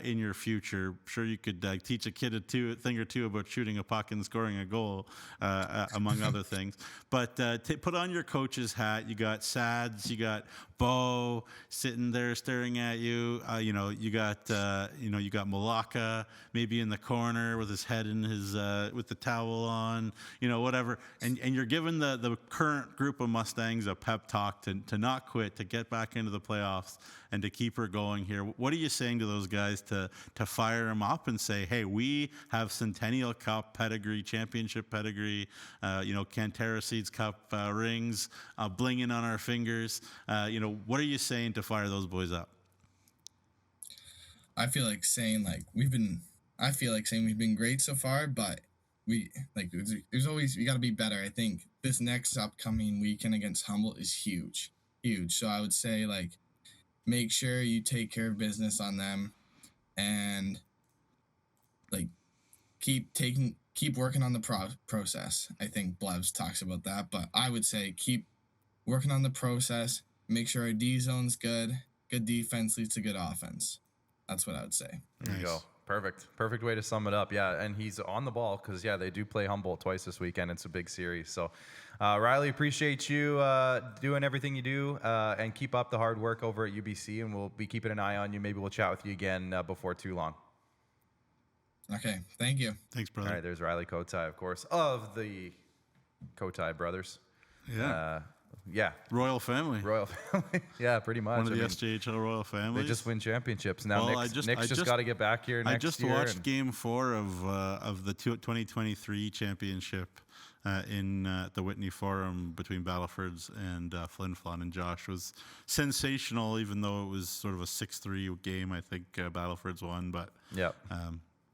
in your future. I'm sure you could teach a kid a thing or two about shooting a puck and scoring a goal, among other things. But put on your coach's hat. You got Sads, you got Bo sitting there staring at you. You got Malaka maybe in the corner with his head in his with the towel on. Whatever. And you're giving the current group of Mustangs a pep talk to not quit, to get back into the playoffs, and to keep her going here. What are you saying to those guys to fire them up and say, hey, we have Centennial Cup pedigree, championship pedigree, Cantera Seeds Cup rings, blinging on our fingers. What are you saying to fire those boys up? I feel like saying we've been great so far, but there's always, we got to be better. I think this next upcoming weekend against Humboldt is huge. So I would say make sure you take care of business on them, and keep working on the process. I think Blevs talks about that, but I would say keep working on the process. Make sure our D zone's good. Good defense leads to good offense. That's what I would say. There you go. Perfect way to sum it up. Yeah, and he's on the ball because, they do play Humboldt twice this weekend. It's a big series. So, Reilley, appreciate you doing everything you do, and keep up the hard work over at UBC, and we'll be keeping an eye on you. Maybe we'll chat with you again before too long. Okay, thank you. Thanks, brother. All right, there's Reilley Kotai, of course, of the Kotai brothers. Yeah. Royal family. Yeah, pretty much. One of the SJHL Royal families. They just win championships. Now Nick's just got to get back here next year. I just watched Game 4 of the 2023 championship in the Whitney Forum between Battleford's and Flin Flon, and Josh was sensational, even though it was sort of a 6-3 game. I think Battleford's won, but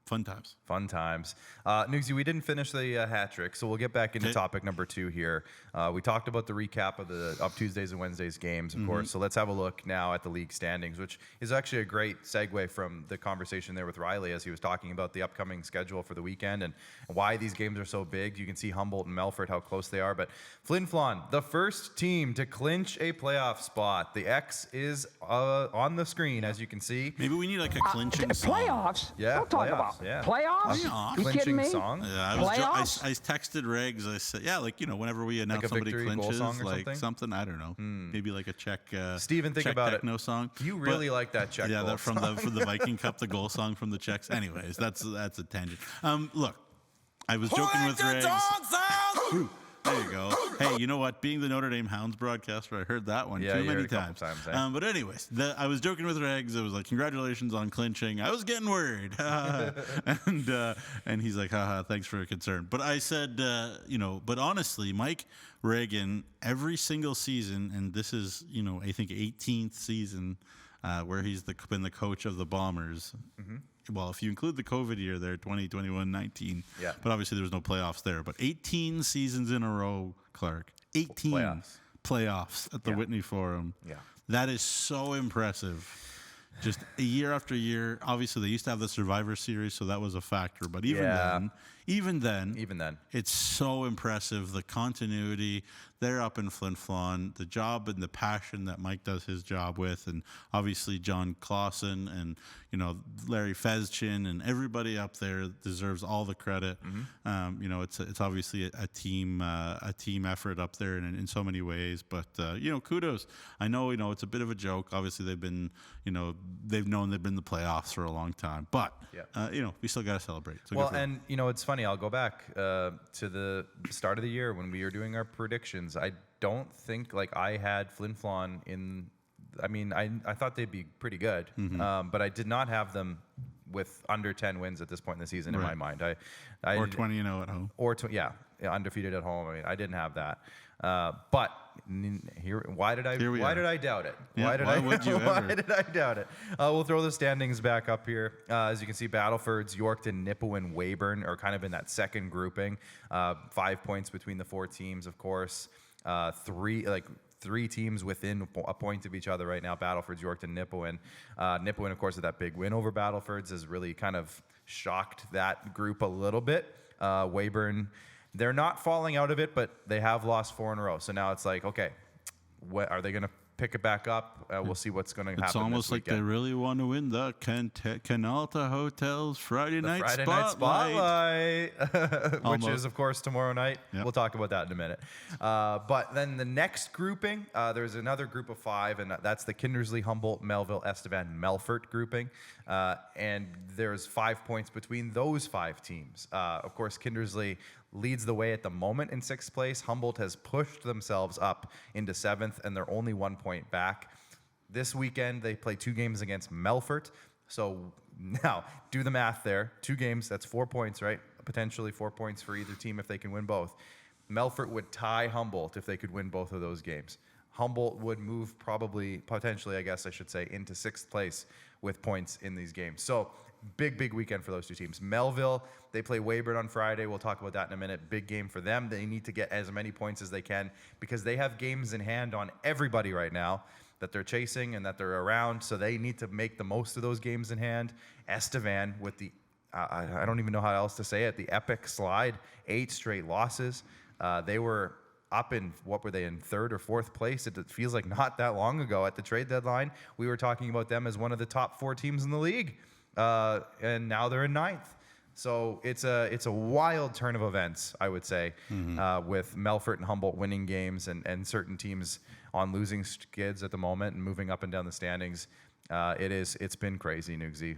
fun times. Nugsy, we didn't finish the hat trick, so we'll get back into topic number 2 here. We talked about the recap of Tuesdays and Wednesdays games, of course. So let's have a look now at the league standings, which is actually a great segue from the conversation there with Reilley as he was talking about the upcoming schedule for the weekend and why these games are so big. You can see Humboldt and Melfort, how close they are. But Flin Flon, the first team to clinch a playoff spot. The X is on the screen, as you can see. Maybe we need a clinching song. Playoffs? Yeah, Don't talk playoffs. about Yeah. Playoffs? Playoffs. You kidding me? Song. Yeah, Playoffs? I texted Regs. I said, yeah, like, whenever we announce a somebody victory goal clinches, song or like something? I don't know, maybe like a Czech. Steven, think Czech about techno it. song. You really like that Czech Yeah, goal that from song. the Viking Cup, the goal song from the Czechs. Anyways, that's a tangent. Look, I was joking with Regs. There you go. Hey, you know what? Being the Notre Dame Hounds broadcaster, I heard that one Yeah, too you many heard it a couple times. times, eh? But anyways, I was joking with Regs. It was like, congratulations on clinching. I was getting worried. And he's like, haha, thanks for your concern. But I said, but honestly, Mike Reagan, every single season, and this is, I think 18th season where he's been the coach of the Bombers. Mm-hmm. Well, if you include the COVID year there, 2021-19. Yeah. But obviously there was no playoffs there. But 18 seasons in a row, Clark. 18 playoffs at the Whitney Forum. Yeah. That is so impressive. Just year after year. Obviously, they used to have the Survivor Series, so that was a factor. But even then, it's so impressive. The continuity. They're up in Flin Flon. The job and the passion that Mike does his job with, and obviously John Clausen and Larry Fezchin and everybody up there deserves all the credit. Mm-hmm. It's obviously a team effort up there in so many ways. But kudos. I know it's a bit of a joke. Obviously, they've known they've been in the playoffs for a long time. But we still got to celebrate. So well, and it's funny. I'll go back to the start of the year when we were doing our predictions. I don't think I had Flin Flon in. I mean, I thought they'd be pretty good, but I did not have them with under 10 wins at this point in the season in my mind. I or 20-0 at home. Or undefeated at home. I mean, I didn't have that. But why did I doubt it? Yeah, why would you ever? Why did I doubt it? We'll throw the standings back up here. As you can see, Battlefords, Yorkton, Nipawin, Weyburn are kind of in that second grouping. 5 points between the four teams, of course. Three teams within a point of each other right now, Battlefords, Yorkton, Nipawin. Nipawin, of course, with that big win over Battlefords has really kind of shocked that group a little bit. Weyburn, they're not falling out of it, but they have lost 4 in a row. So now it's like, okay, what are they going to pick it back up? We'll see what's going to happen. It's almost this like weekend. they really want to win the Canalta Hotel's Friday night Spotlight, which Almost. is, of course, tomorrow night. Yep. We'll talk about that in a minute. But then the next grouping, there's another group of 5, and that's the Kindersley, Humboldt, Melville, Estevan, Melfort grouping. And there's 5 points between those 5 teams. Of course, Kindersley leads the way at the moment in 6th place. Humboldt has pushed themselves up into 7th, and they're only 1 point back. This weekend, they play 2 games against Melfort. So now, do the math there. 2 games, that's 4 points, right? Potentially 4 points for either team if they can win both. Melfort would tie Humboldt if they could win both of those games. Humboldt would move potentially, I guess I should say, into 6th place with points in these games. So big weekend for those 2 teams. Melville, they play Weyburn on Friday. We'll talk about that in a minute. Big game for them. They need to get as many points as they can because they have games in hand on everybody right now that they're chasing and that they're around. So they need to make the most of those games in hand. Estevan with the, I don't even know how else to say it, the epic slide, 8 straight losses. They were up in, what were they, in 3rd or 4th place? It feels like not that long ago at the trade deadline. We were talking about them as one of the top 4 teams in the league. And now they're in 9th. So it's a wild turn of events, I would say, with Melfort and Humboldt winning games and certain teams on losing skids at the moment and moving up and down the standings. It's been crazy, Nugsy.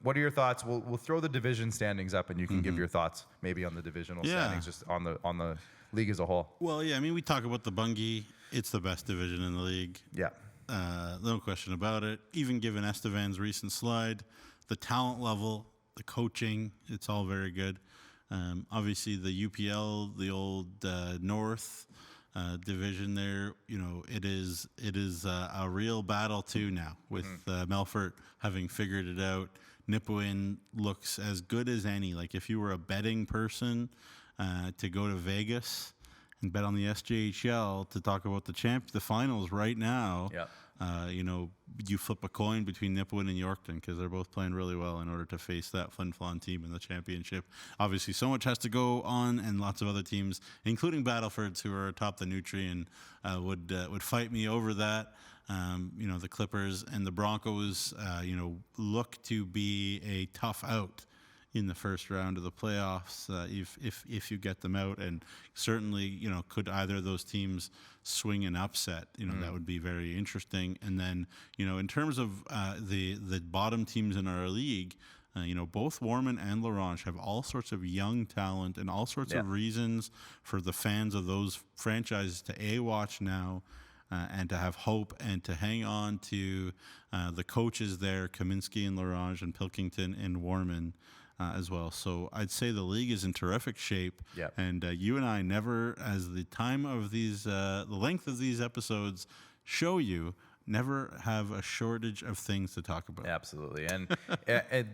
What are your thoughts? We'll throw the division standings up, and you can give your thoughts maybe on the divisional standings, just on the league as a whole. Well, yeah, I mean, we talk about the Bungie. It's the best division in the league. Yeah. No question about it. Even given Estevan's recent slide, the talent level, the coaching, it's all very good. Obviously, the UPL, the old North division there, it is a real battle too now with Melfort having figured it out. Nipawin looks as good as any. Like if you were a betting person to go to Vegas and bet on the SJHL to talk about the finals right now. Yeah. You flip a coin between Nipawin and Yorkton because they're both playing really well in order to face that Flin Flon team in the championship. Obviously, so much has to go on, and lots of other teams, including Battlefords, who are atop the Nutri, and would fight me over that. The Clippers and the Broncos, look to be a tough out in the first round of the playoffs if you get them out, and certainly could either of those teams swing an upset, that would be very interesting. And then in terms of the bottom teams in our league, both Warman and La Ronge have all sorts of young talent and all sorts of reasons for the fans of those franchises to watch now and to have hope and to hang on to the coaches there, Kaminsky and La Ronge and Pilkington and Warman as well. So I'd say the league is in terrific shape. Yep. And you and I never, as the time of these, the length of these episodes show you, never have a shortage of things to talk about. Absolutely. And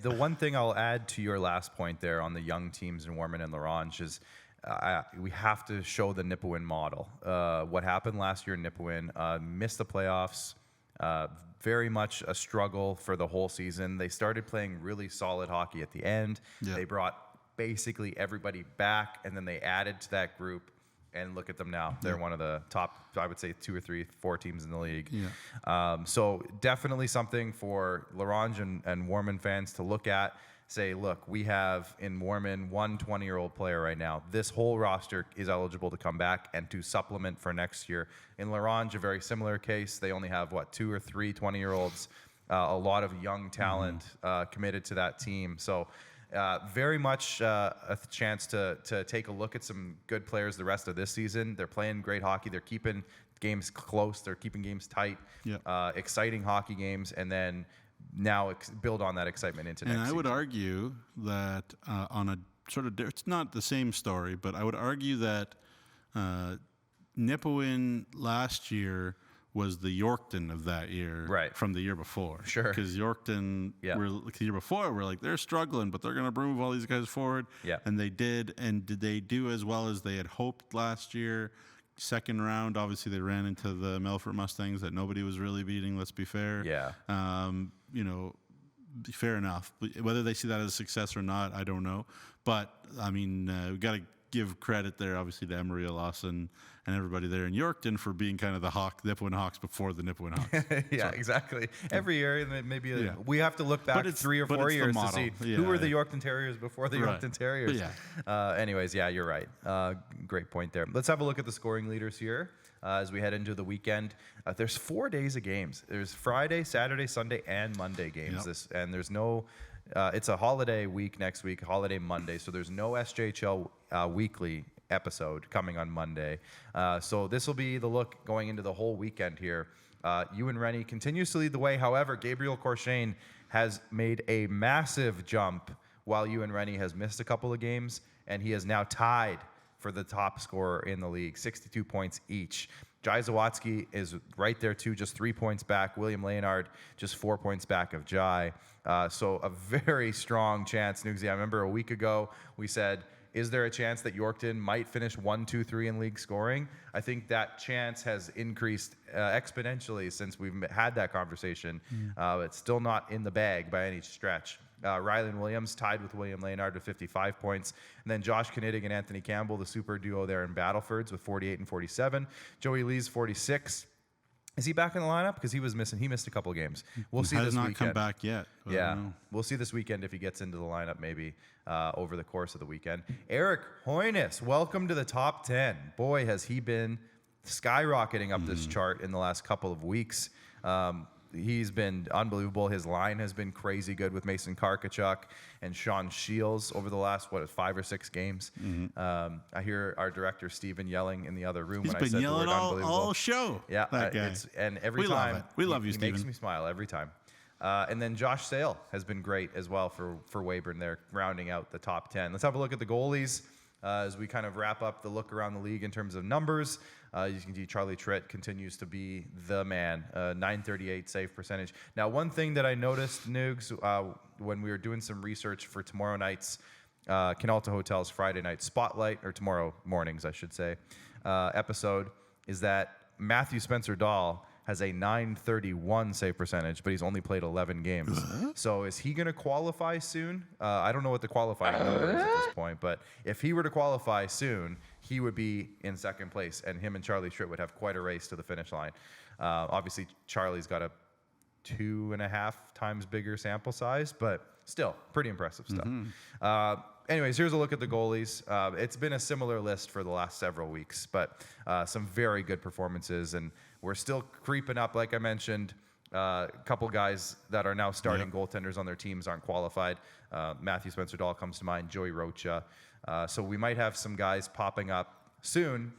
the one thing I'll add to your last point there on the young teams in Warman and La Ronge is we have to show the Nipawin model. What happened last year in Nipawin, missed the playoffs, very much a struggle for the whole season. They started playing really solid hockey at the end. Yeah. They brought basically everybody back, and then they added to that group. And look at them now. They're one of the top, I would say, 2 or 3, 4 teams in the league. Yeah. So definitely something for La Ronge and Warman fans to look at. Say, look, we have in Warman one 20-year-old player right now. This whole roster is eligible to come back and to supplement for next year. In La Ronge, a very similar case. They only have, 2 or 3 20-year-olds. A lot of young talent committed to that team. So very much a chance to take a look at some good players the rest of this season. They're playing great hockey. They're keeping games close. They're keeping games tight. Yeah. Exciting hockey games, and then now build on that excitement into next season. And I would season. argue that on a sort of, it's not the same story, but I would argue that Nipawin last year was the Yorkton of that year, right, from the year before. Sure. Because Yorkton, the year before, we're like, they're struggling, but they're going to move all these guys forward. Yeah. And they did. And did they do as well as they had hoped last year? Second round, obviously, they ran into the Melfort Mustangs that nobody was really beating, let's be fair. Yeah. Fair enough. Whether they see that as a success or not, I don't know. But, I mean, we've got to give credit there, obviously, to Emery Lawson and everybody there in Yorkton for being kind of the Nipawin Hawks before the Nipawin Hawks. Yeah, so, exactly. Every year, maybe we have to look back 3 or 4 years to see who were the Yorkton Terriers before the Yorkton Terriers. Anyways, yeah, you're right. Great point there. Let's have a look at the scoring leaders here as we head into the weekend. There's 4 days of games. There's Friday, Saturday, Sunday, and Monday games. And there's no... it's a holiday week next week, holiday Monday, so there's no SJHL weekly episode coming on Monday. So this will be the look going into the whole weekend here. Ewan Rennie continues to lead the way. However, Gabriel Corshane has made a massive jump while Ewan Rennie has missed a couple of games, and he is now tied for the top scorer in the league, 62 points each. Jai Zawatsky is right there too, just 3 points back. William Leonard just 4 points back of Jai. So a very strong chance, Nugsy. I remember a week ago we said, is there a chance that Yorkton might finish 1, 2, 3 in league scoring? I think that chance has increased exponentially since we've had that conversation. It's still not in the bag by any stretch. Rylan Williams tied with William Leonard with 55 points. And then Josh Knittig and Anthony Campbell, the super duo there in Battlefords with 48 and 47. Joey Lee's 46. Is he back in the lineup? Because he was missing. He missed a couple of games. We'll see this weekend. Has not come back yet. Yeah, we'll see this weekend if he gets into the lineup maybe over the course of the weekend. Eric Hoynes, welcome to the top 10. Boy, has he been skyrocketing up this chart in the last couple of weeks. He's been unbelievable. His line has been crazy good with Mason Karkachuk and Sean Shields over the last, 5 or 6 games. I hear our director, Steven, yelling in the other room when I said the word unbelievable. He's been yelling all show. Yeah, that guy. And every we time. Love it. We love you, he Steven. makes me smile every time. And then Josh Sale has been great as well for Weyburn there, rounding out the top 10. Let's have a look at the goalies as we kind of wrap up the look around the league in terms of numbers. You can see Charlie Tritt continues to be the man, 938 save percentage. Now, one thing that I noticed, Nugs, when we were doing some research for tomorrow night's Canalta Hotel's Friday night spotlight, or tomorrow morning's, I should say, episode, is that Matthew Spencer-Dahl has a 931 save percentage, but he's only played 11 games. So is he going to qualify soon? I don't know what the qualifying number is at this point, but if he were to qualify soon, he would be in second place, and him and Charlie Tritt would have quite a race to the finish line. Obviously, Charlie's got to 2.5 times bigger sample size, but still pretty impressive stuff. Anyways, here's a look at the goalies. It's been a similar list for the last several weeks, but some very good performances, and we're still creeping up. Like I mentioned, a couple guys that are now starting goaltenders on their teams aren't qualified. Matthew Spencer-Dahl comes to mind, Joey Rocha. So we might have some guys popping up soon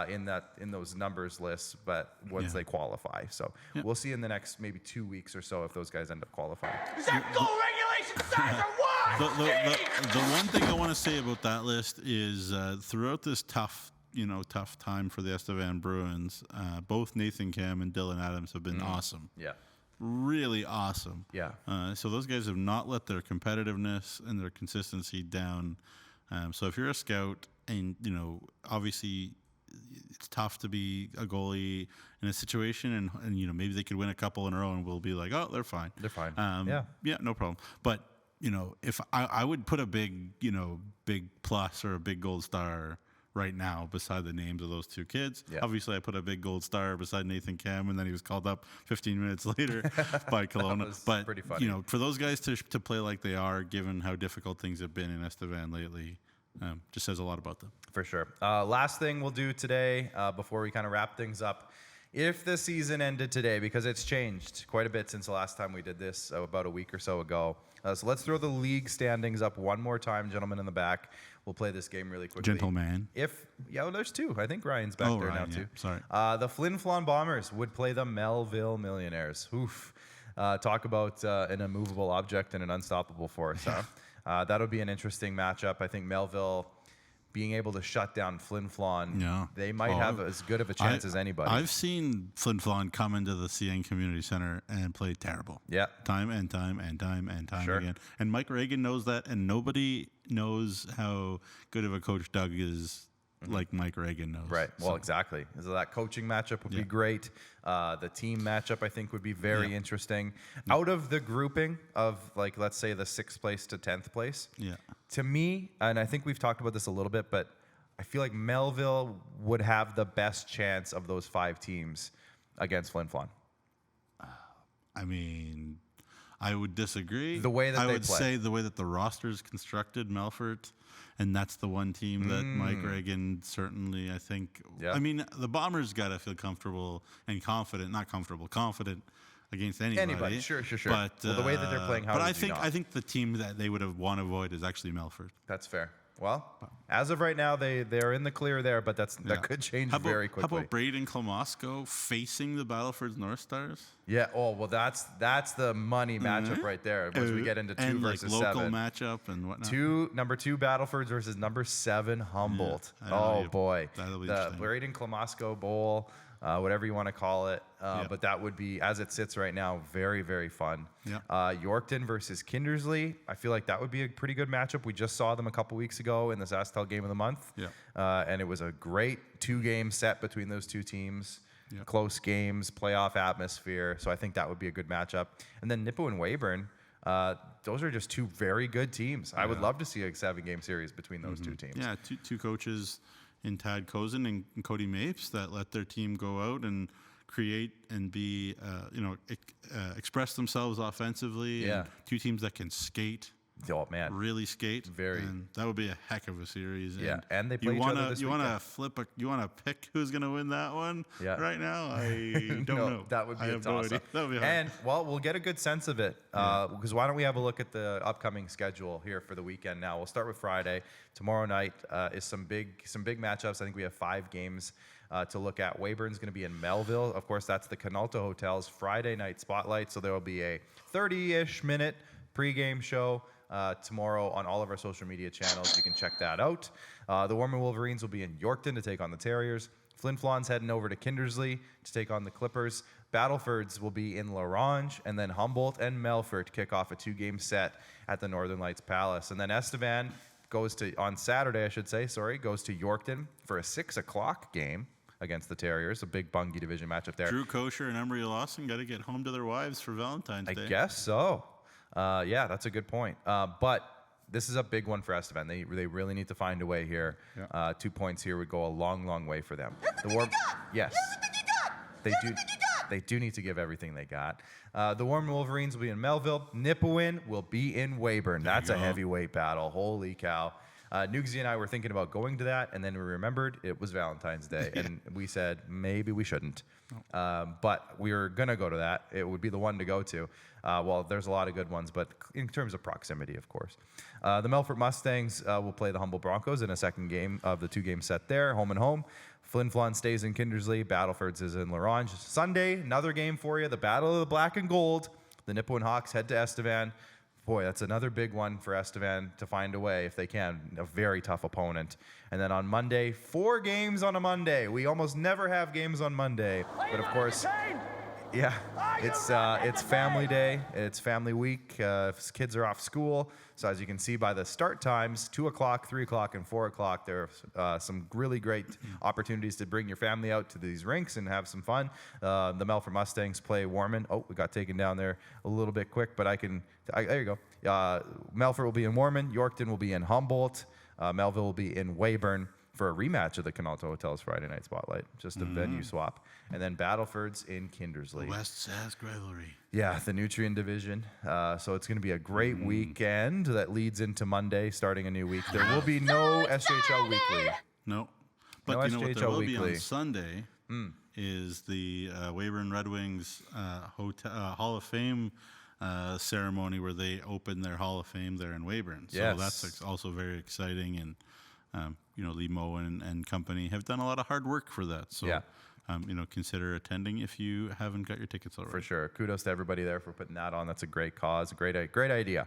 in those numbers lists, but once they qualify. So we'll see in the next maybe 2 weeks or so if those guys end up qualifying. Is that goal regulation size or what? The one thing I want to say about that list is throughout this tough time for the Estevan Bruins, both Nathan Cam and Dylan Adams have been awesome. Yeah. Really awesome. Yeah. So those guys have not let their competitiveness and their consistency down. So if you're a scout and, obviously it's tough to be a goalie in a situation and maybe they could win a couple in a row and we'll be like, oh, they're fine. They're fine. Yeah, no problem. But, if I would put a big plus or a big gold star right now beside the names of those two kids. Yeah. Obviously, I put a big gold star beside Nathan Cam, and then he was called up 15 minutes later by Kelowna. But pretty funny. For those guys to play like they are, given how difficult things have been in Estevan lately, just says a lot about them. For sure. Last thing we'll do today before we kind of wrap things up. If the season ended today, because it's changed quite a bit since the last time we did this about a week or so ago. So let's throw the league standings up one more time, gentlemen in the back. We'll play this game really quickly. Gentleman. There's two. I think Ryan's back there Ryan, now too. Sorry. The Flin Flon Bombers would play the Melville Millionaires. Oof. Talk about an immovable object and an unstoppable force. Huh? That'll be an interesting matchup. I think Melville being able to shut down Flin Flon, they might have as good of a chance as anybody. I've seen Flin Flon come into the CN Community Center and play terrible. Yeah. Time and time again. And Mike Reagan knows that, and nobody knows how good of a coach Doug is like Mike Reagan knows. Right. Well, exactly. So that coaching matchup would be great. The team matchup, I think, would be very interesting. Out of the grouping of, let's say the 6th place to 10th place, to me, and I think we've talked about this a little bit, but I feel like Melville would have the best chance of those 5 teams against Flin Flon. I mean, I would disagree. The way that I they would play. say the way that the roster is constructed, Melfort, and that's the one team that Mike Reagan certainly, I think. I mean, the Bombers got to feel comfortable and confident, not comfortable, confident against anybody. Sure. But the way that they're playing, I think the team that they would have want to avoid is actually Melfort. That's fair. Well, as of right now, they're in the clear there, but that could change very quickly. How about Braden Klamosko facing the Battleford's North Stars? Yeah. Oh, well, that's the money matchup right there. Once we get into 2 versus local 7. matchup and whatnot. Number 2 Battlefords versus number 7 Humboldt. Boy, that'll be the interesting. Braden Klamosko Bowl, whatever you want to call it. But that would be, as it sits right now, very, very fun. Yeah. Yorkton versus Kindersley. I feel like that would be a pretty good matchup. We just saw them a couple weeks ago in the SaskTel Game of the Month. Yeah. And it was a great 2-game set between those two teams. Yeah. Close games, playoff atmosphere. So I think that would be a good matchup. And then Nippo and Weyburn, those are just 2 very good teams. I would love to see a 7-game series between those 2 teams. Yeah, two coaches in Tad Cozen and Cody Mapes that let their team go out and create and be, express themselves offensively. Yeah. And 2 teams that can skate. Oh man, really skate. Very. And that would be a heck of a series. Yeah, and they play each other this weekend. You want to pick who's going to win that one? Yeah. Right now, I don't know. That would be a toss-up. That would be hard. And we'll get a good sense of it because why don't we have a look at the upcoming schedule here for the weekend? Now we'll start with Friday. Tomorrow night is some big matchups. I think we have 5 games to look at. Weyburn's going to be in Melville. Of course, that's the Canalta Hotel's Friday night spotlight. So there will be a 30-ish minute pregame show tomorrow on all of our social media channels. You can check that out. The Warman Wolverines will be in Yorkton to take on the Terriers. Flin Flon's heading over to Kindersley to take on the Clippers. Battlefords will be in La Ronge, and then Humboldt and Melfort kick off a 2-game set at the Northern Lights Palace. And then Estevan goes to Yorkton for a 6 o'clock game against the Terriers, a big Bungie division matchup there. Drew Kosher and Emery Lawson got to get home to their wives for Valentine's Day. I guess so. Yeah, that's a good point. But this is a big one for Estevan. They really need to find a way here. 2 points here would go a long, long way for them. Yes. They do. They do need to give everything they got. The Warman Wolverines will be in Melville. Nipawin will be in Weyburn. That's a heavyweight battle. Holy cow. Nugsy and I were thinking about going to that, and then we remembered it was Valentine's Day, and we said maybe we shouldn't. But we were going to go to that. It would be the one to go to. Well, there's a lot of good ones, but in terms of proximity, of course. The Melfort Mustangs will play the Humboldt Broncos in a second game of the 2-game set there, home and home. Flin Flon stays in Kindersley. Battlefords is in Larange. Sunday, another game for you. The Battle of the Black and Gold. The Nipawin Hawks head to Estevan. Boy, that's another big one for Estevan to find a way if they can. A very tough opponent. And then on Monday, 4 games on a Monday. We almost never have games on Monday. But of course, yeah, it's family day. It's family week. Kids are off school. So as you can see by the start times, 2 o'clock, 3 o'clock, and 4 o'clock, there are some really great opportunities to bring your family out to these rinks and have some fun. The Melfort Mustangs play Warman. Oh, we got taken down there a little bit quick, but there you go. Melfort will be in Warman. Yorkton will be in Humboldt. Melville will be in Weyburn for a rematch of the Canalto Hotels Friday Night Spotlight. Just a venue swap. And then Battleford's in Kindersley. West Sask rivalry. Yeah, the Nutrien Division. So it's going to be a great weekend that leads into Monday, starting a new week. There will be no SJHL Weekly. No. But No you know what there SJHL will be Weekly. on Sunday is the Weyburn Red Wings Hall of Fame ceremony where they open their Hall of Fame there in Weyburn. So Yes. that's also very exciting. And, Lee Moen and company have done a lot of hard work for that. So, Yeah. Consider attending if you haven't got your tickets already. For sure. Kudos to everybody there for putting that on. That's a great cause, a great idea.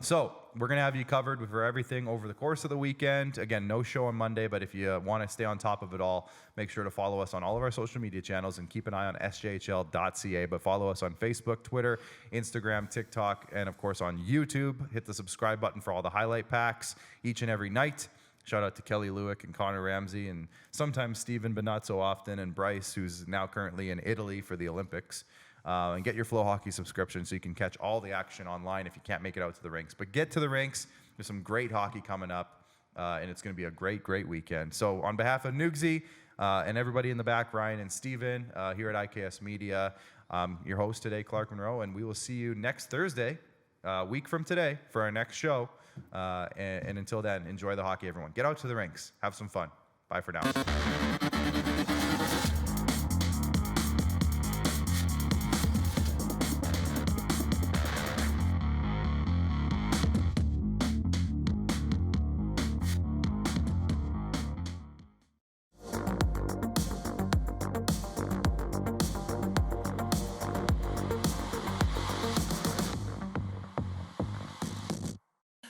So we're going to have you covered for everything over the course of the weekend. Again, no show on Monday, but if you want to stay on top of it all, make sure to follow us on all of our social media channels and keep an eye on sjhl.ca. But follow us on Facebook, Twitter, Instagram, TikTok, and of course on YouTube. Hit the subscribe button for all the highlight packs each and every night. Shout out to Kelly Lewick and Connor Ramsey and sometimes Steven, but not so often, and Bryce, who's now currently in Italy for the Olympics. And get your Flow Hockey subscription so you can catch all the action online if you can't make it out to the rinks. But get to the rinks. There's some great hockey coming up, and it's going to be a great, great weekend. So on behalf of Nugsy and everybody in the back, Ryan and Steven, here at IKS Media, your host today, Clark Munroe, and we will see you next Thursday, a week from today, for our next show. And until then, enjoy the hockey, everyone. Get out to the rinks. Have some fun. Bye for now.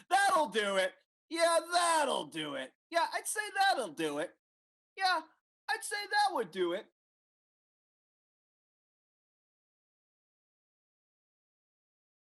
That'll do it. Yeah, that'll do it. Yeah, I'd say that'll do it. Yeah, I'd say that would do it.